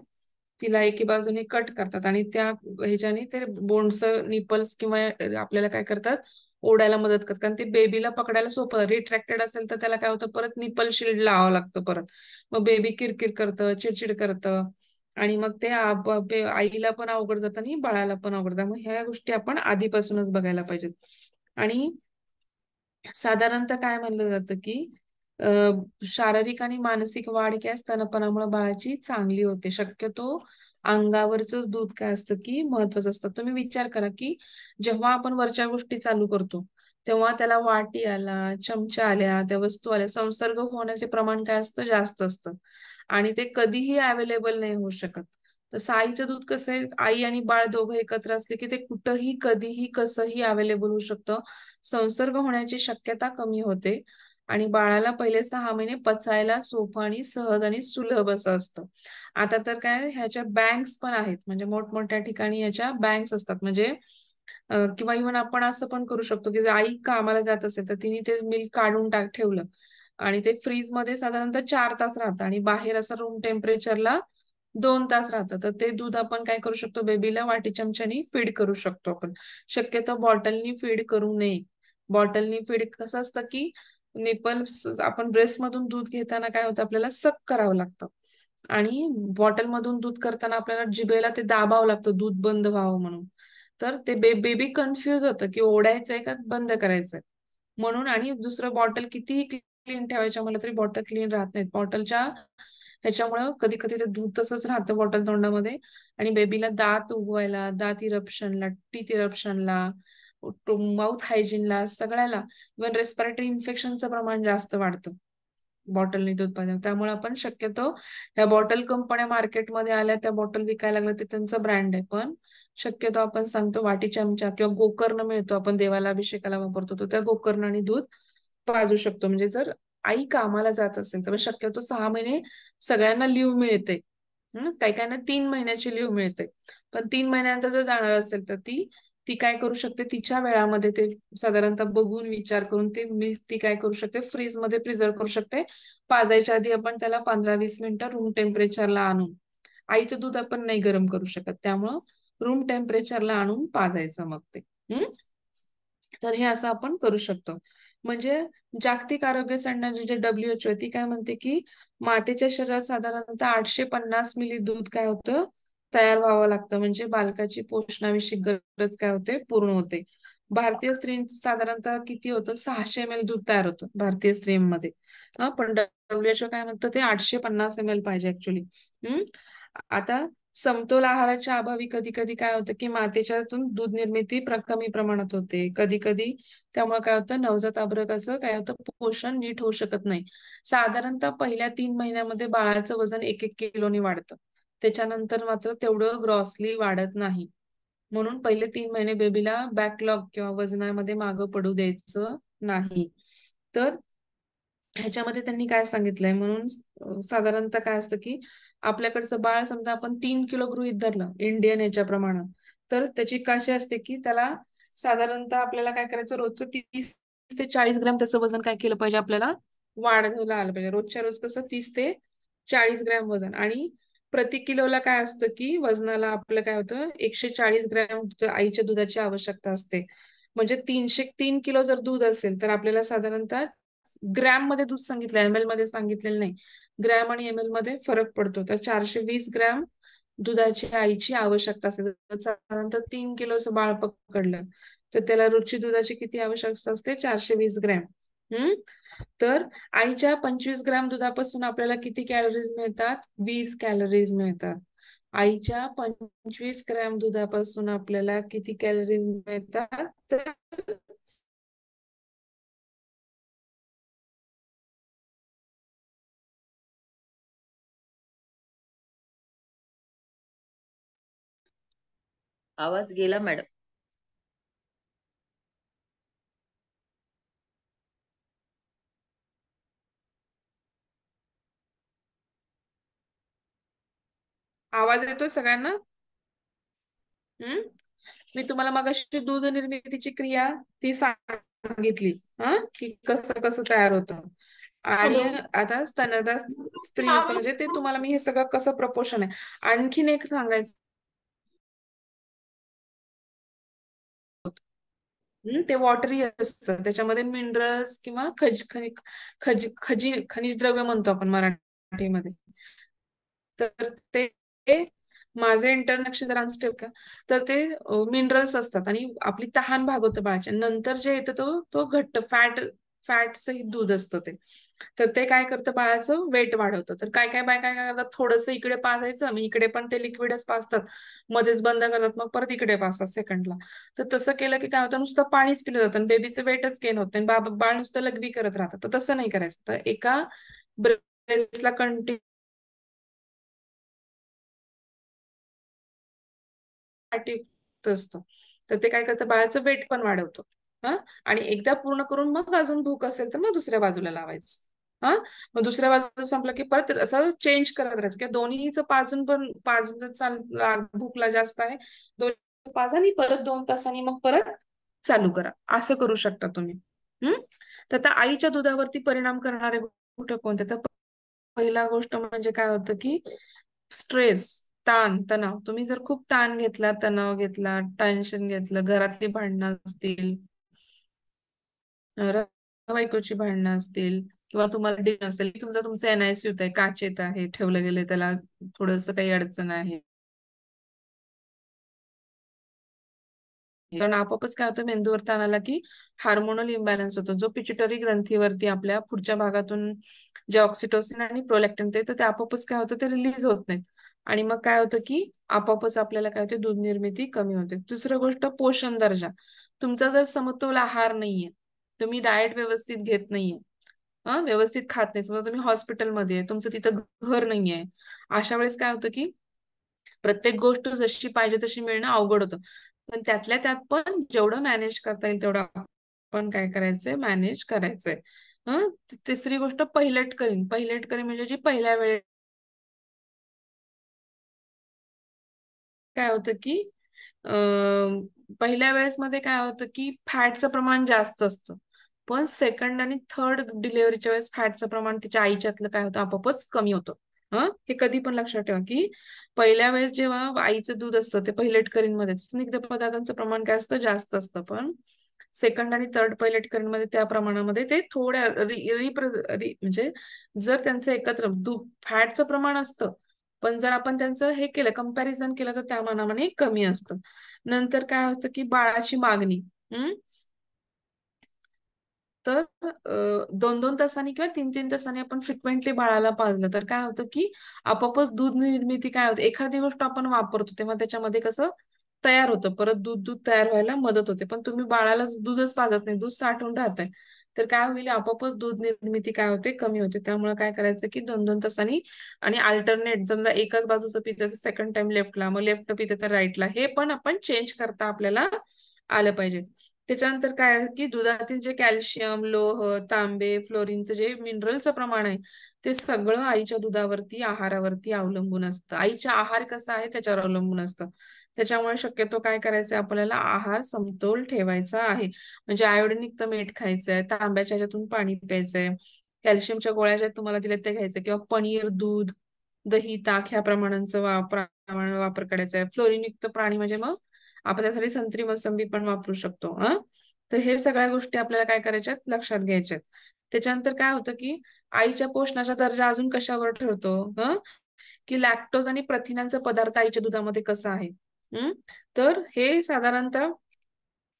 तिला एके बाजूने कट करतात आणि त्या ह्याच्याने ते बोन्स निपल्स किंवा आपल्याला काय करतात, ओढायला मदत करतात. कारण ते बेबीला पकडायला सोपं. रिट्रॅक्टेड असेल तर त्याला काय होतं, परत निपल शिल्ड लावावं लागतं परत. मग बेबी किरकिर करतं, चिडचिड करतं आणि मग ते आईला पण अवघड जातं आणि बाळाला पण अवघड जातं. मग ह्या गोष्टी आपण आधीपासूनच बघायला पाहिजेत. आणि साधारणतः काय म्हणलं जातं की शारीरिक आणि मानसिक वाढ काय स्तनपानामुळे बाळाची चांगली होते. शक्यतो अंगावरच दूध काय असतं की महत्वाचं असतं. तुम्ही विचार करा की जेव्हा आपण वरच्या गोष्टी चालू करतो, तेव्हा त्याला वाटी आला, चमचा आल्या, त्या वस्तू आल्या, संसर्ग होण्याचे प्रमाण काय असतं, जास्त असतं. आणि ते कधीही अवेलेबल नाही होऊ शकत. तसं आईचं दूध कसं आहे, आई आणि बाळ दोघं एकत्र असले की ते कुठंही, कधीही, कसंही अवेलेबल होऊ शकतं. संसर्ग होण्याची शक्यता कमी होते आणि बाळाला पहिले 6 महिने पचायला सोपं आणि सहज आणि सुलभ असं असतं. आता तर काय ह्याच्या बँक्स पण आहेत, म्हणजे मोठमोठ्या ठिकाणी ह्याच्या बँक्स असतात. म्हणजे किंवा इव्हन आपण असं पण करू शकतो की जर आई कामाला जात असेल तर तिने ते मिल्क काढून ठेवलं आणि ते फ्रीजमध्ये साधारणतः 4 तास राहतं आणि बाहेर असं रूम टेम्परेचरला 2 तास राहतं. तर ते दूध आपण काय करू शकतो, बेबीला वाटी चमच्यानी फीड करू शकतो आपण. शक्यतो बॉटलनी फीड करू नये. बॉटलनी फीड कसं असतं की निपल्स, आपण ब्रेस्टमधून दूध घेताना काय होतं, आपल्याला सक करावं लागतं आणि बॉटलमधून दूध करताना आपल्याला जिभेला ते दाबावं लागतं दूध बंद व्हावं म्हणून. तर ते बेबी कन्फ्युज होतं की ओढायचंय का बंद करायचंय म्हणून. आणि दुसरं, बॉटल कितीही क्लीन ठेवायच्या मला तरी बॉटल क्लीन राहत नाहीत. बॉटलच्या ह्याच्यामुळं कधी कधी ते दूध तसंच राहतं बॉटल तोंडामध्ये आणि बेबीला दात उगवायला, दात इरप्शनला, टीथ इरप्शनला, माउथ हायजीनला, सगळ्याला, इव्हन रेस्पिरेटरी इन्फेक्शनचं प्रमाण जास्त वाढतं बॉटलने दूध पाजल्याने. त्यामुळे आपण शक्यतो ह्या बॉटल कंपन्या मार्केटमध्ये आल्या, त्या बॉटल विकायला लागल्या, ते त्यांचं ब्रँड आहे. पण शक्यतो आपण सांगतो वाटी चमचा किंवा गोकर्ण मिळतो, आपण देवाला अभिषेकाला वापरतो, तो त्या गोकर्णाने दूध पाजू शकतो. म्हणजे जर आई कामाला जात असेल तर शक्यतो 6 महिने सगळ्यांना लीव मिळते. काही काहींना 3 महिन्याची लीव मिळते. पण 3 महिन्यानंतर जर जाणार असेल तर ती ती काय करू शकते, तिच्या वेळामध्ये ते साधारणतः बघून विचार करून ते मिल्क ती काय करू शकते, फ्रीज मध्ये प्रिझर्व करू शकते. पाजायच्या आधी आपण त्याला 15-20 मिनिटं रूम टेम्परेचरला आणून, आईचं दूध आपण नाही गरम करू शकत, त्यामुळं रूम टेम्परेचरला आणून पाजायचं मग ते. तर हे असं आपण करू शकतो. म्हणजे जागतिक आरोग्य संघटना जे WHO ती काय म्हणते की मातेच्या शरीरात साधारणतः 850 मिली दूध काय होतं, तयार व्हावं लागतं. म्हणजे बालकाची पोषणाविषयी गरज काय होते, पूर्ण होते. भारतीय स्त्रींचं साधारणतः किती होतं, 600 ml दूध तयार होतं भारतीय स्त्रियांमध्ये. पण WHO काय म्हणतं, ते 850 ml पाहिजे ऍक्च्युली. आता समतोल आहाराच्या अभावी कधी कधी काय होतं की मातेच्यातून दूध निर्मिती कमी प्रमाणात होते. कधी कधी त्यामुळे काय होतं, नवजात अर्भकाचं काय होतं, पोषण नीट होऊ शकत नाही. साधारणतः पहिल्या 3 महिन्यामध्ये बाळाचं वजन 1-1 किलोनी वाढतं. त्याच्यानंतर मात्र तेवढं ग्रॉसली वाढत नाही. म्हणून पहिले 3 महिने बेबीला बॅकलॉग किंवा वजनामध्ये मागं पडू द्यायचं नाही. तर ह्याच्यामध्ये त्यांनी काय सांगितलंय, म्हणून साधारणतः काय असतं की आपल्याकडचं बाळ समजा आपण 3 किलो गृहीत धरलं इंडियन याच्या प्रमाणात, तर त्याची काशी असते की त्याला साधारणतः आपल्याला काय करायचं, रोजचं 30 ते 40 ग्रॅम त्याचं वजन काय केलं पाहिजे, आपल्याला वाढवलं आलं पाहिजे. रोजच्या रोज कसं 30 ते 40 ग्रॅम वजन. आणि प्रति किलोला काय असतं की वजनाला आपलं काय होतं, 140 ग्रॅम आईच्या दुधाची आवश्यकता असते. म्हणजे 303 किलो जर दूध असेल तर आपल्याला साधारणतः ग्रॅम मध्ये दूध सांगितलं, एम एल मध्ये सांगितलेलं नाही. ग्रॅम आणि एम एल मध्ये फरक पडतो. तर 420 ग्रॅम दुधाची आईची आवश्यकता असते. साधारणतः 3 किलोचं बाळ पकडलं तर त्याला रोजची दुधाची किती आवश्यकता असते, 420 ग्रॅम. तर आईच्या 25 ग्रॅम दुधापासून आपल्याला किती कॅलरीज मिळतात, 20 कॅलरीज मिळतात. आईच्या 25 ग्रॅम दुधापासून आपल्याला किती कॅलरीज मिळतात, तर आवाज गेला मॅडम. आवाज येतोय सगळ्यांना? हम्म मी तुम्हाला मगाशी दूध निर्मितीची क्रिया ती सांगितली, की कसं कसं तयार होतं. आणि आता स्तनदा स्त्रीचं म्हणजे ते तुम्हाला मी हे सगळं कसं प्रपोर्शन आहे. आणखीन एक सांगायचं, ते वॉटरी असतं, त्याच्यामध्ये मिनरल्स किंवा खनिज द्रव्य म्हणतो आपण मराठीमध्ये. तर ते माझे इंटरनॅशनल जर अनस्टेबल का, तर ते मिनरल्स असतात आणि आपली तहान भागवतं बाळाच्या. नंतर जे येतं तो घट्ट फॅट सहित दूध असतं ते. तर ते काय करतं, बाळाचं वेट वाढवतं. तर काय काय बाय काय काय करतात, थोडंसं इकडे पाजायचं, मी इकडे पण ते लिक्विडच पाजतात, मध्येच बंद करतात, मग परत इकडे पाजतात सेकंडला. तर तसं केलं की काय होतं, नुसतं पाणीच पिलं जातं आणि बेबीचं वेटच गेन होत नाही, बाळ नुसतं लघवी करत राहतं. तर तसं नाही करायचं. तर एका ब्रेसला कंटिन्यू असतं. तर ते काय करतं, बाळाचं वेट पण वाढवतं. हा आणि एकदा पूर्ण करून मग अजून भूक असेल तर मग दुसऱ्या बाजूला लावायचं. हा मग दुसऱ्या बाजूला संपलं की परत असं चेंज करत राहायचं, किंवा दोन्हीचं पाजून पण भूकला जास्त आहे, दोन्ही पाजा आणि परत 2 तासांनी मग परत चालू करा. असं करू शकता तुम्ही. तर आता आईच्या दुधावरती परिणाम करणारे कुठं कोणते, तर पहिला गोष्ट म्हणजे काय होतं की स्ट्रेस, तणाव. तुम्ही जर खूप ताण घेतला, तणाव घेतला, टेन्शन घेतलं, घरातली भांडणं असतील, बायकोची भांडणं असतील, किंवा तुम्हाला डिन असेल, तुमचं NICU आहे, काचेत आहे, ठेवलं गेलं, त्याला थोडंसं काही अडचण आहे, कारण आपोआपच काय होतं, मेंदूवर ताण आला की हार्मोनल इम्बॅलन्स होतो, जो पिट्युटरी ग्रंथीवरती आपल्या पुढच्या भागातून जे ऑक्सिटोसिन आणि प्रोलॅक्टिन ते तर ते आपोआपच काय होतं, ते रिलीज होत नाहीत. आणि मग काय होतं की आपोआपच आपल्याला काय होते, दूध निर्मिती कमी होते. दुसरं गोष्ट, पोषण दर्जा. तुमचा जर समतोल आहार नाहीये, तुम्ही डाएट व्यवस्थित घेत नाहीये, व्यवस्थित खात नाही, समजा तुम्ही हॉस्पिटलमध्ये आहे, तुमचं तिथं घर नाहीये, अशा वेळेस काय होतं की प्रत्येक गोष्ट जशी पाहिजे तशी मिळणं अवघड होतं. पण त्यातल्या त्यात पण जेवढं मॅनेज करता येईल तेवढं आपण काय करायचंय, मॅनेज करायचंय. तिसरी गोष्ट, पहिलेट करीन म्हणजे जी पहिल्या वेळेस काय होतं की पहिल्या वेळेस मध्ये काय होतं की फॅटचं प्रमाण जास्त असतं, पण सेकंड आणि थर्ड डिलिव्हरीच्या वेळेस फॅटचं प्रमाण तिच्या आईच्यातलं काय होतं, आपोआपच कमी होतं. हे कधी पण लक्षात ठेवा की पहिल्या वेळेस जेव्हा आईचं दूध असतं ते पहिलेट मध्ये स्निग्ध पदार्थांचं प्रमाण काय असतं, जास्त असतं, पण सेकंड आणि थर्ड पहिलेट मध्ये त्या प्रमाणामध्ये ते थोड्या म्हणजे जर त्यांचं एकत्र दूध फॅटचं प्रमाण असतं, पण जर आपण त्यांचं हे केलं, कंपॅरिझन केलं, तर त्या मानाने कमी असतं. नंतर काय होतं की बाळाची मागणी. तर 2-2 तासांनी किंवा 3-3 तासांनी आपण फ्रिक्वेंटली बाळाला पाजलं तर काय होतं की आपोआपच दूध निर्मिती काय होते, एखादी गोष्ट आपण वापरतो तेव्हा त्याच्यामध्ये कसं तयार होतं, परत दूध दूध तयार व्हायला मदत होते. पण तुम्ही बाळाला दूधच पाजत नाही, दूध साठून राहतंय, तर काय होईल, आपोआपच दूध निर्मिती काय होते, कमी होते. त्यामुळे काय करायचं की 2-2 तासांनी आणि अल्टरनेट, समजा एकाच बाजूचं पित्याचं सेकंड टाइम लेफ्टला, मग लेफ्ट पित्याचं राईटला, हे पण आपण चेंज करता आपल्याला आलं पाहिजे. त्याच्यानंतर काय आहे की दुधातील जे कॅल्शियम, लोह, तांबे, फ्लोरीनचं जे मिनरलचं प्रमाण आहे ते सगळं आईच्या दुधावरती, आहारावरती अवलंबून असतं. आईचा आहार कसा आहे त्याच्यावर अवलंबून असतं. त्याच्यामुळे शक्यतो काय करायचं, आपल्याला आहार समतोल ठेवायचा आहे. म्हणजे आयोडीनयुक्त मीठ खायचंय, तांब्याच्या ह्याच्यातून पाणी प्यायचंय, कॅल्शियमच्या गोळ्या ज्या तुम्हाला दिल्या त्या घ्यायचं, किंवा पनीर, दूध, दही, ताक ह्या प्रमाणांचा वापर करायचा आहे. फ्लोरीनयुक्त प्राणी म्हणजे मग आपण त्यासाठी संत्री, मोसंबी पण वापरू शकतो. तर हे सगळ्या गोष्टी आपल्याला काय करायच्यात, लक्षात घ्यायच्यात. त्याच्यानंतर काय होतं की आईच्या पोषणाचा दर्जा अजून कशावर ठरतो, की लॅक्टोज आणि प्रथिनांचा पदार्थ आईच्या दुधामध्ये कसा आहे. तर हे साधारणतः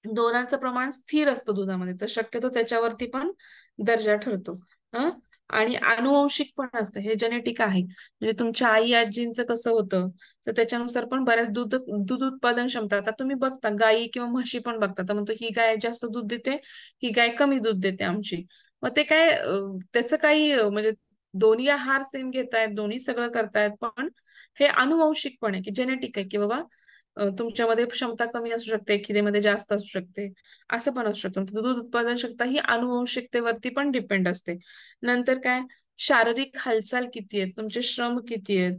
दोनांचं प्रमाण स्थिर असतं दुधामध्ये, तर शक्यतो त्याच्यावरती पण दर्जा ठरतो. आणि अनुवंशिक पण असतं, हे जेनेटिक आहे. म्हणजे तुमच्या आई आजींचं कसं होतं, तर त्याच्यानुसार पण बऱ्याच दूध दूध उत्पादन क्षमता, आता तुम्ही बघता गायी किंवा म्हशी पण बघता, तर म्हणतो ही गाय जास्त दूध देते, ही गाय कमी दूध देते आमची. मग ते काय त्याचं काही म्हणजे दोन्ही आहार सेम घेतायत, दोन्ही सगळं करतायत, पण हे अनुवंशिक पण आहे, की जेनेटिक आहे, की बाबा तुमच्यामध्ये क्षमता कमी असू शकते, एखाद्यामध्ये जास्त असू शकते, असं पण असू शकतं. दूध उत्पादन क्षमता ही अनुवंशिकतेवरती पण डिपेंड असते. नंतर काय, शारीरिक हालचाल किती आहेत, तुमचे श्रम किती आहेत,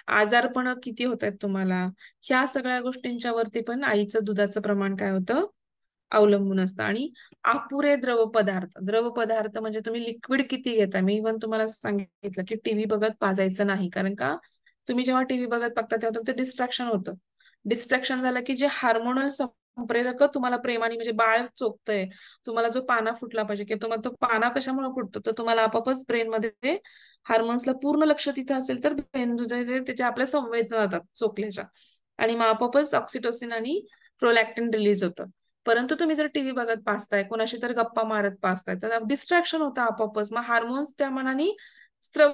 आजारपण किती होत आहेत तुम्हाला, ह्या सगळ्या गोष्टींच्या वरती पण आईचं दुधाचं प्रमाण काय होतं, अवलंबून असतं. आणि अपुरे द्रव पदार्थ म्हणजे तुम्ही लिक्विड किती घेता. मी पण तुम्हाला सांगितलं की टीव्ही बघत पाजायचं नाही, कारण का तुम्ही जेव्हा टीव्ही बघत बघता तेव्हा तुमचं डिस्ट्रॅक्शन होतं. डिस्ट्रॅक्शन झालं की जे हार्मोनल संप्रेरक तुम्हाला प्रेमाने, म्हणजे बाळ चोखतंय, तुम्हाला जो पाना फुटला पाहिजे, की तुम्हाला तो पाना कशामुळे फुटतो, तर तुम्हाला आपापच ब्रेन मध्ये हार्मोन्सला पूर्ण लक्ष तिथं असेल तर ब्रेन त्याच्या आपल्या संवेदना जातात चोखल्याच्या, आणि मग आपापच ऑक्सिटोसिन आणि प्रोलॅक्टिन रिलीज होतं. परंतु तुम्ही जर टीव्ही बघत पाहताय, कोणाशी तर गप्पा मारत पाहताय, तर डिस्ट्रॅक्शन होतं आपापच, मग हार्मोन्स त्या मनाने स्त्रव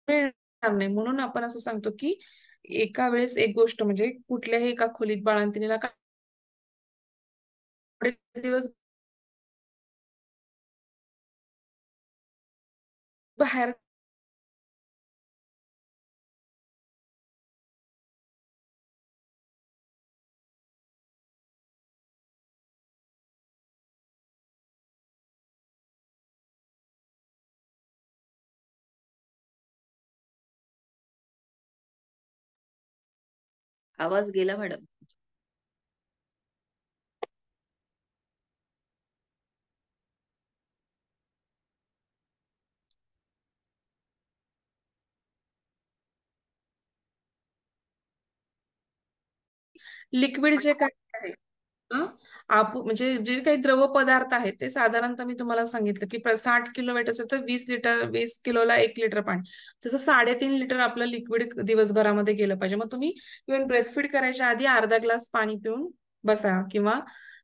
मिळणार नाही. म्हणून आपण असं सांगतो की एका वेळेस एक गोष्ट, म्हणजे कुठल्याही एका खोलीत बाळंतिणीला दिवस बाहेर आवाज गेला मॅडम. लिक्विड जे काय आहे, म्हणजे जे काही द्रव पदार्थ आहेत ते साधारणतः मी तुम्हाला सांगितलं की 60 किलो वेट असेल तर 20 लिटर, 20 किलोला 1 लिटर पाणी, तसं 3.5 लिटर आपलं लिक्विड दिवसभरामध्ये गेलं पाहिजे. मग तुम्ही इव्हन ब्रेस्टफीड करायच्या आधी अर्धा ग्लास पाणी पिऊन बसा, किंवा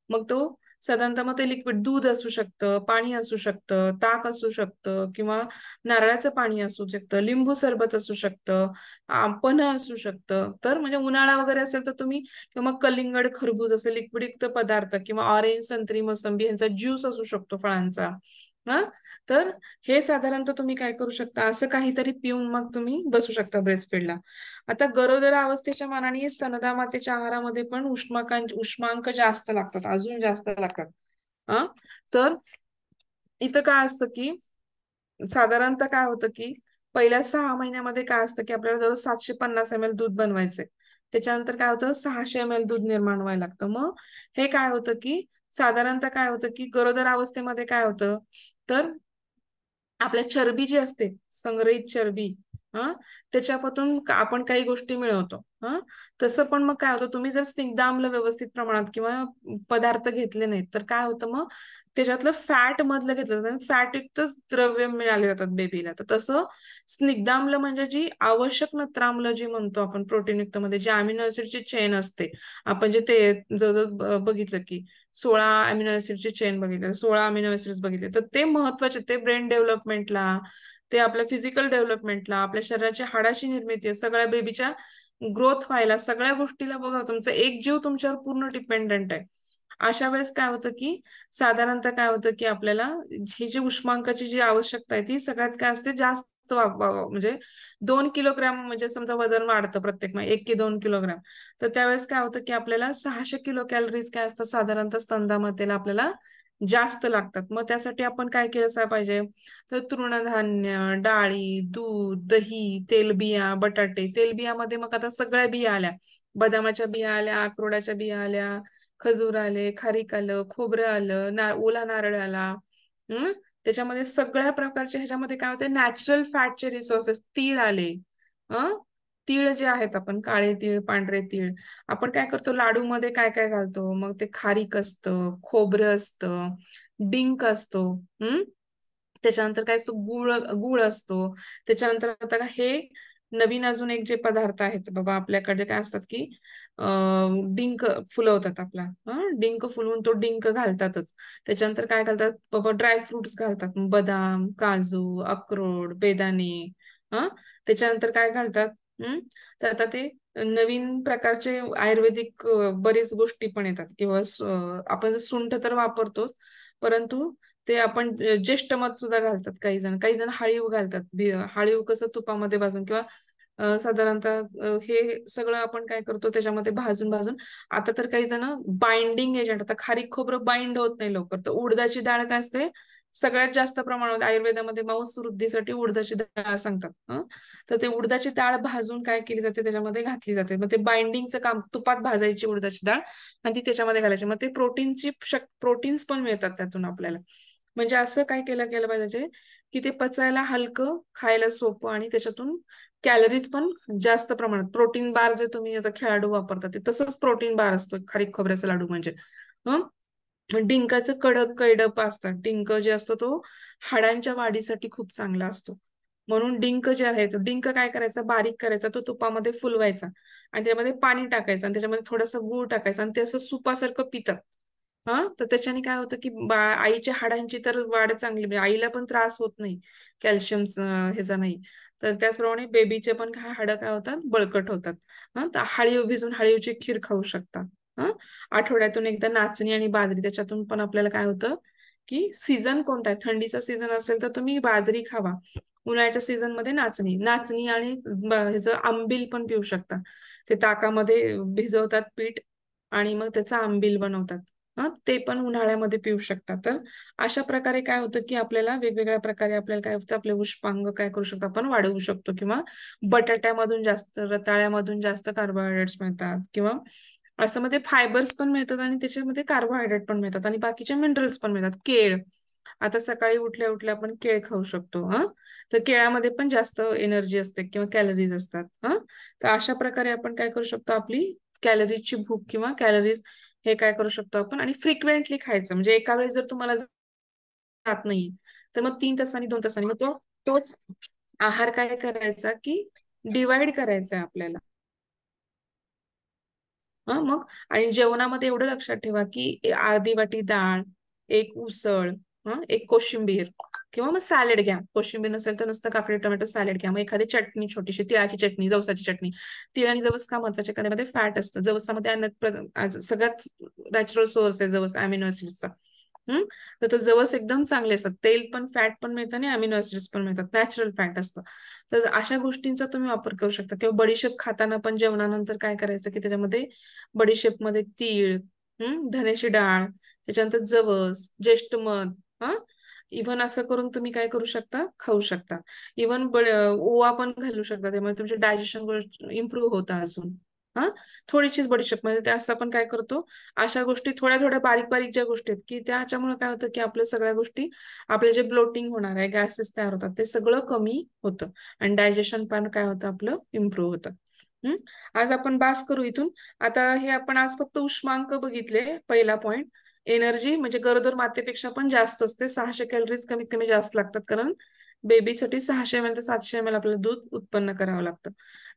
मग तो साधारणतः मग ते लिक्विड दूध असू शकतं, पाणी असू शकतं, ताक असू शकतं, किंवा नारळाचं पाणी असू शकतं, लिंबू सरबत असू शकतं, पन्ह असू शकतं. तर म्हणजे उन्हाळा वगैरे असेल तर तुम्ही, किंवा मग कलिंगड, खरबूज असे लिक्विडयुक्त पदार्थ, किंवा ऑरेंज, संत्री, मोसंबी यांचा ज्यूस असू शकतो फळांचा. हा तर हे साधारणतः तुम्ही काय करू शकता, असं काहीतरी पिऊन मग तुम्ही बसू शकता ब्रेस्टफीडला. आता गरोदर अवस्थेच्या मानाने स्तनदा मातेच्या आहारामध्ये पण उष्मांक जास्त लागतात, अजून जास्त लागतात. तर इथं काय असतं की साधारणतः काय होतं की पहिल्या 6 महिन्यामध्ये काय असतं की आपल्याला दररोज 750 ml दूध बनवायचंय. त्याच्यानंतर काय होतं, 600 ml दूध निर्माण व्हायला लागतं. मग हे काय होतं की साधारणतः काय होतं की गरोदर अवस्थेमध्ये काय होतं, तर आपल्या चरबी जी असते, संग्रहित चरबी, त्याच्यापासून आपण काही गोष्टी मिळवतो. तसं पण मग काय होतं, तुम्ही जर स्निग्ध आम्ल व्यवस्थित प्रमाणात किंवा पदार्थ घेतले नाहीत तर काय होतं, मग त्याच्यातलं फॅट मधलं घेतलं जातं, फॅट युक्त द्रव्य मिळाले जातात बेबीला. तर तसं स्निग्ध आम्ल म्हणजे जी आवश्यक नत्राम्ल जी म्हणतो आपण प्रोटीन युक्त मध्ये, जी अमिनो ऍसिडची चेन असते, आपण जे ते जवळजवळ बघितलं की 16 अमिनो ऍसिडची चेन बघितले, 16 अमिनो ऍसिड्स बघितले, तर ते महत्वाचे, ते ब्रेन डेव्हलपमेंटला, ते आपल्या फिजिकल डेव्हलपमेंटला, आपल्या शरीराच्या हाडाची निर्मिती, सगळ्या बेबीच्या ग्रोथ व्हायला, सगळ्या गोष्टीला बघा, तुमचा एक जीव तुमच्यावर पूर्ण डिपेंडंट आहे. अशा वेळेस काय होतं की साधारणतः काय होतं की आपल्याला ही जी उष्मांकाची जी आवश्यकता आहे ती सगळ्यात काय असते, जास्त म्हणजे 2 किलोग्रॅम, म्हणजे समजा वजन वाढतं प्रत्येक 1 की 2 किलोग्रॅम, तर त्यावेळेस काय होतं की आपल्याला 600 किलो कॅलरीज काय असतात साधारणतः स्तनदामातेला आपल्याला जास्त लागतात. मग त्यासाठी आपण काय केलं पाहिजे, तर तृणधान्य, डाळी, दूध, दही, तेलबिया, बटाटे. तेलबियामध्ये मग आता सगळ्या बिया आल्या, बदामाच्या बिया आल्या, अक्रोडाच्या बिया आल्या, खजूर आले, खारीक आलं, खोबरं आलं, ओला नारळ आला. हम्म त्याच्यामध्ये सगळ्या प्रकारचे, ह्याच्यामध्ये काय होते, नॅचरल फॅटचे रिसोर्सेस, तीळ आले. तीळ जे आहेत, आपण काळे तीळ, पांढरे तीळ, आपण काय करतो लाडूमध्ये काय काय घालतो, मग ते खारीक असतं, खोबरं असतं, डिंक असतो. त्याच्यानंतर काय असतो, गुळ गुळ असतो. त्याच्यानंतर आता हे नवीन अजून एक जे पदार्थ आहेत बाबा आपल्याकडे काय असतात की डिंक फुलवतात आपला, डिंक फुलवून तो डिंक घालतातच. त्याच्यानंतर काय घालतात बाबा, ड्रायफ्रुट्स घालतात, बदाम, काजू, अक्रोड, बेदाणे. त्याच्यानंतर काय घालतात, तर आता ते नवीन प्रकारचे आयुर्वेदिक बरेच गोष्टी पण येतात, किंवा आपण सुंठ तर वापरतोच, परंतु ते आपण ज्येष्ठ मध सुद्धा घालतात. काही जण हळीव घालतात. हळीव कसं तुपामध्ये भाजून, किंवा साधारणतः हे सगळं आपण काय करतो त्याच्यामध्ये भाजून भाजून. आता तर काही जण बाइंडिंग एजंट, आता खारीक खोबरं बाइंड होत नाही लवकर, तर उडदाची डाळ काय असते, सगळ्यात जास्त प्रमाणात आयुर्वेदामध्ये मांस वृद्धीसाठी उडदाची डाळ सांगतात. तर ते उडदाची डाळ भाजून काय केली जाते, त्याच्यामध्ये घातली जाते. मग ते बाइंडिंगचं काम, तुपात भाजायची उडदाची डाळ आणि ती त्याच्यामध्ये घालायची, मग ते प्रोटीन्स पण मिळतात त्यातून आपल्याला. म्हणजे असं काय केलं गेलं पाहिजे की ते पचायला हलकं, खायला सोपं, आणि त्याच्यातून कॅलरीज पण जास्त प्रमाणात. प्रोटीन बार जे तुम्ही आता खेळाडू वापरतात ते तसंच प्रोटीन बार असतो खारीक खोबऱ्याचा लाडू म्हणजे. डिंकाचं कडक कैडप असतात. डिंक जे असतो तो हाडांच्या वाढीसाठी खूप चांगला असतो. म्हणून डिंक जे आहे, तो डिंक काय करायचा, बारीक करायचा, तो तुपामध्ये फुलवायचा आणि त्यामध्ये पाणी टाकायचं आणि त्याच्यामध्ये थोडासा गूळ टाकायचा आणि ते असं सुपासारखं पितात. तर त्याच्याने काय होतं की आईच्या हाडांची तर वाढ चांगली, म्हणजे आईला पण त्रास होत नाही, कॅल्शियम ह्याचा नाही. तर त्याचप्रमाणे बेबीचे पण हाडं काय होतात, बळकट होतात. तर हळीव भिजून हळीवची खीर खाऊ शकता. आठवड्यातून एकदा नाचणी आणि बाजरी, त्याच्यातून पण आपल्याला काय होतं की सीझन कोणता आहे, थंडीचा सीझन असेल तर तुम्ही बाजरी खावा, उन्हाळ्याच्या सीझन मध्ये नाचणी. नाचणी आणि ह्याचं आंबील पण पिऊ शकता. ते ताकामध्ये भिजवतात पीठ आणि मग त्याचा आंबील बनवतात. ते पण उन्हाळ्यामध्ये पिऊ शकतात. तर अशा प्रकारे काय होतं की आपल्याला वेगवेगळ्या प्रकारे आपल्याला काय होतं, आपले उष्मांग काय करू शकतो, आपण वाढवू शकतो. किंवा बटाट्यामधून जास्त, रताळ्यामधून जास्त कार्बोहायड्रेट्स मिळतात, किंवा असं मध्ये फायबर्स पण मिळतात आणि त्याच्यामध्ये कार्बोहायड्रेट पण मिळतात आणि बाकीचे मिनरल्स पण मिळतात. केळ, आता सकाळी उठल्या उठल्या आपण केळ खाऊ शकतो. तर केळामध्ये पण जास्त एनर्जी असते किंवा कॅलरीज असतात. तर अशा प्रकारे आपण काय करू शकतो, आपली कॅलरीजची भूक किंवा कॅलरीज हे काय करू शकतो आपण, आणि फ्रिक्वेंटली खायचं. म्हणजे एका वेळेस जर तुम्हाला जात नाही तर मग 3 तासांनी, 2 तासांनी, मग तोच आहार काय करायचा की डिवाइड करायचा आपल्याला. मग आणि जेवणामध्ये एवढं लक्षात ठेवा की अर्धी वाटी डाळ, एक उसळ, एक कोशिंबीर, किंवा मग सॅलेड घ्या. कोशिंबीर नसेल तर नुसतं काकडी टोमॅटो सॅलेड घ्या. मग एखादी चटणी, छोटीशी तिळाची चटणी, जवसाची चटणी. तीळ आणि जवस का महत्वाचे, कारण त्यामध्ये फॅट असतं. जवसामध्ये सगळ्यात नॅचरल सोर्स आहे जवस, अमिनो ऍसिड्सचा. तर जवस एकदम चांगले असतात. तेल पण, फॅट पण मिळतं आणि अमिनो ऍसिड्स पण मिळतात, नॅचरल फॅट असतं. तर अशा गोष्टींचा तुम्ही वापर करू शकता. किंवा बडीशेप खाताना पण जेवणानंतर काय करायचं की त्याच्यामध्ये बडीशेप मध्ये तीळ, धण्याची डाळ, त्याच्यानंतर जवस, ज्येष्ठ मध, इव्हन असं करून तुम्ही काय करू शकता, खाऊ शकता. इव्हन ओवा पण घालू शकता, त्यामुळे तुमचे डायजेशन इम्प्रूव्ह होतं अजून. थोडीशीच बडीशेप म्हणजे ते असं आपण काय करतो, अशा गोष्टी थोड्या थोड्या बारीक बारीक ज्या गोष्टी आहेत की त्याच्यामुळे काय होतं की आपल्या सगळ्या गोष्टी, आपले जे ब्लोटिंग होणार आहे, गॅसेस तयार होतात, ते सगळं कमी होतं आणि डायजेशन पण काय होतं, आपलं इम्प्रूव्ह होतं. आज आपण बास करू इथून. आता हे आपण आज फक्त उष्मांक बघितले. पहिला पॉइंट, एनर्जी म्हणजे गरोदर मातेपेक्षा पण जास्त असते. 600 कॅलरीज कमीत कमी जास्त लागतात, कारण बेबीसाठी 600 ml ते 700 ml आपल्याला दूध उत्पन्न करावं लागतं.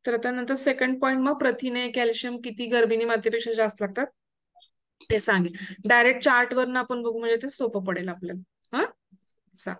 तर आता नंतर सेकंड पॉइंट, मग प्रथिने, कॅल्शियम किती गर्भिणी मातेपेक्षा जास्त लागतात ते सांगेल. डायरेक्ट चार्ट वरनं आपण बघू म्हणजे ते सोपं पडेल आपल्याला. चा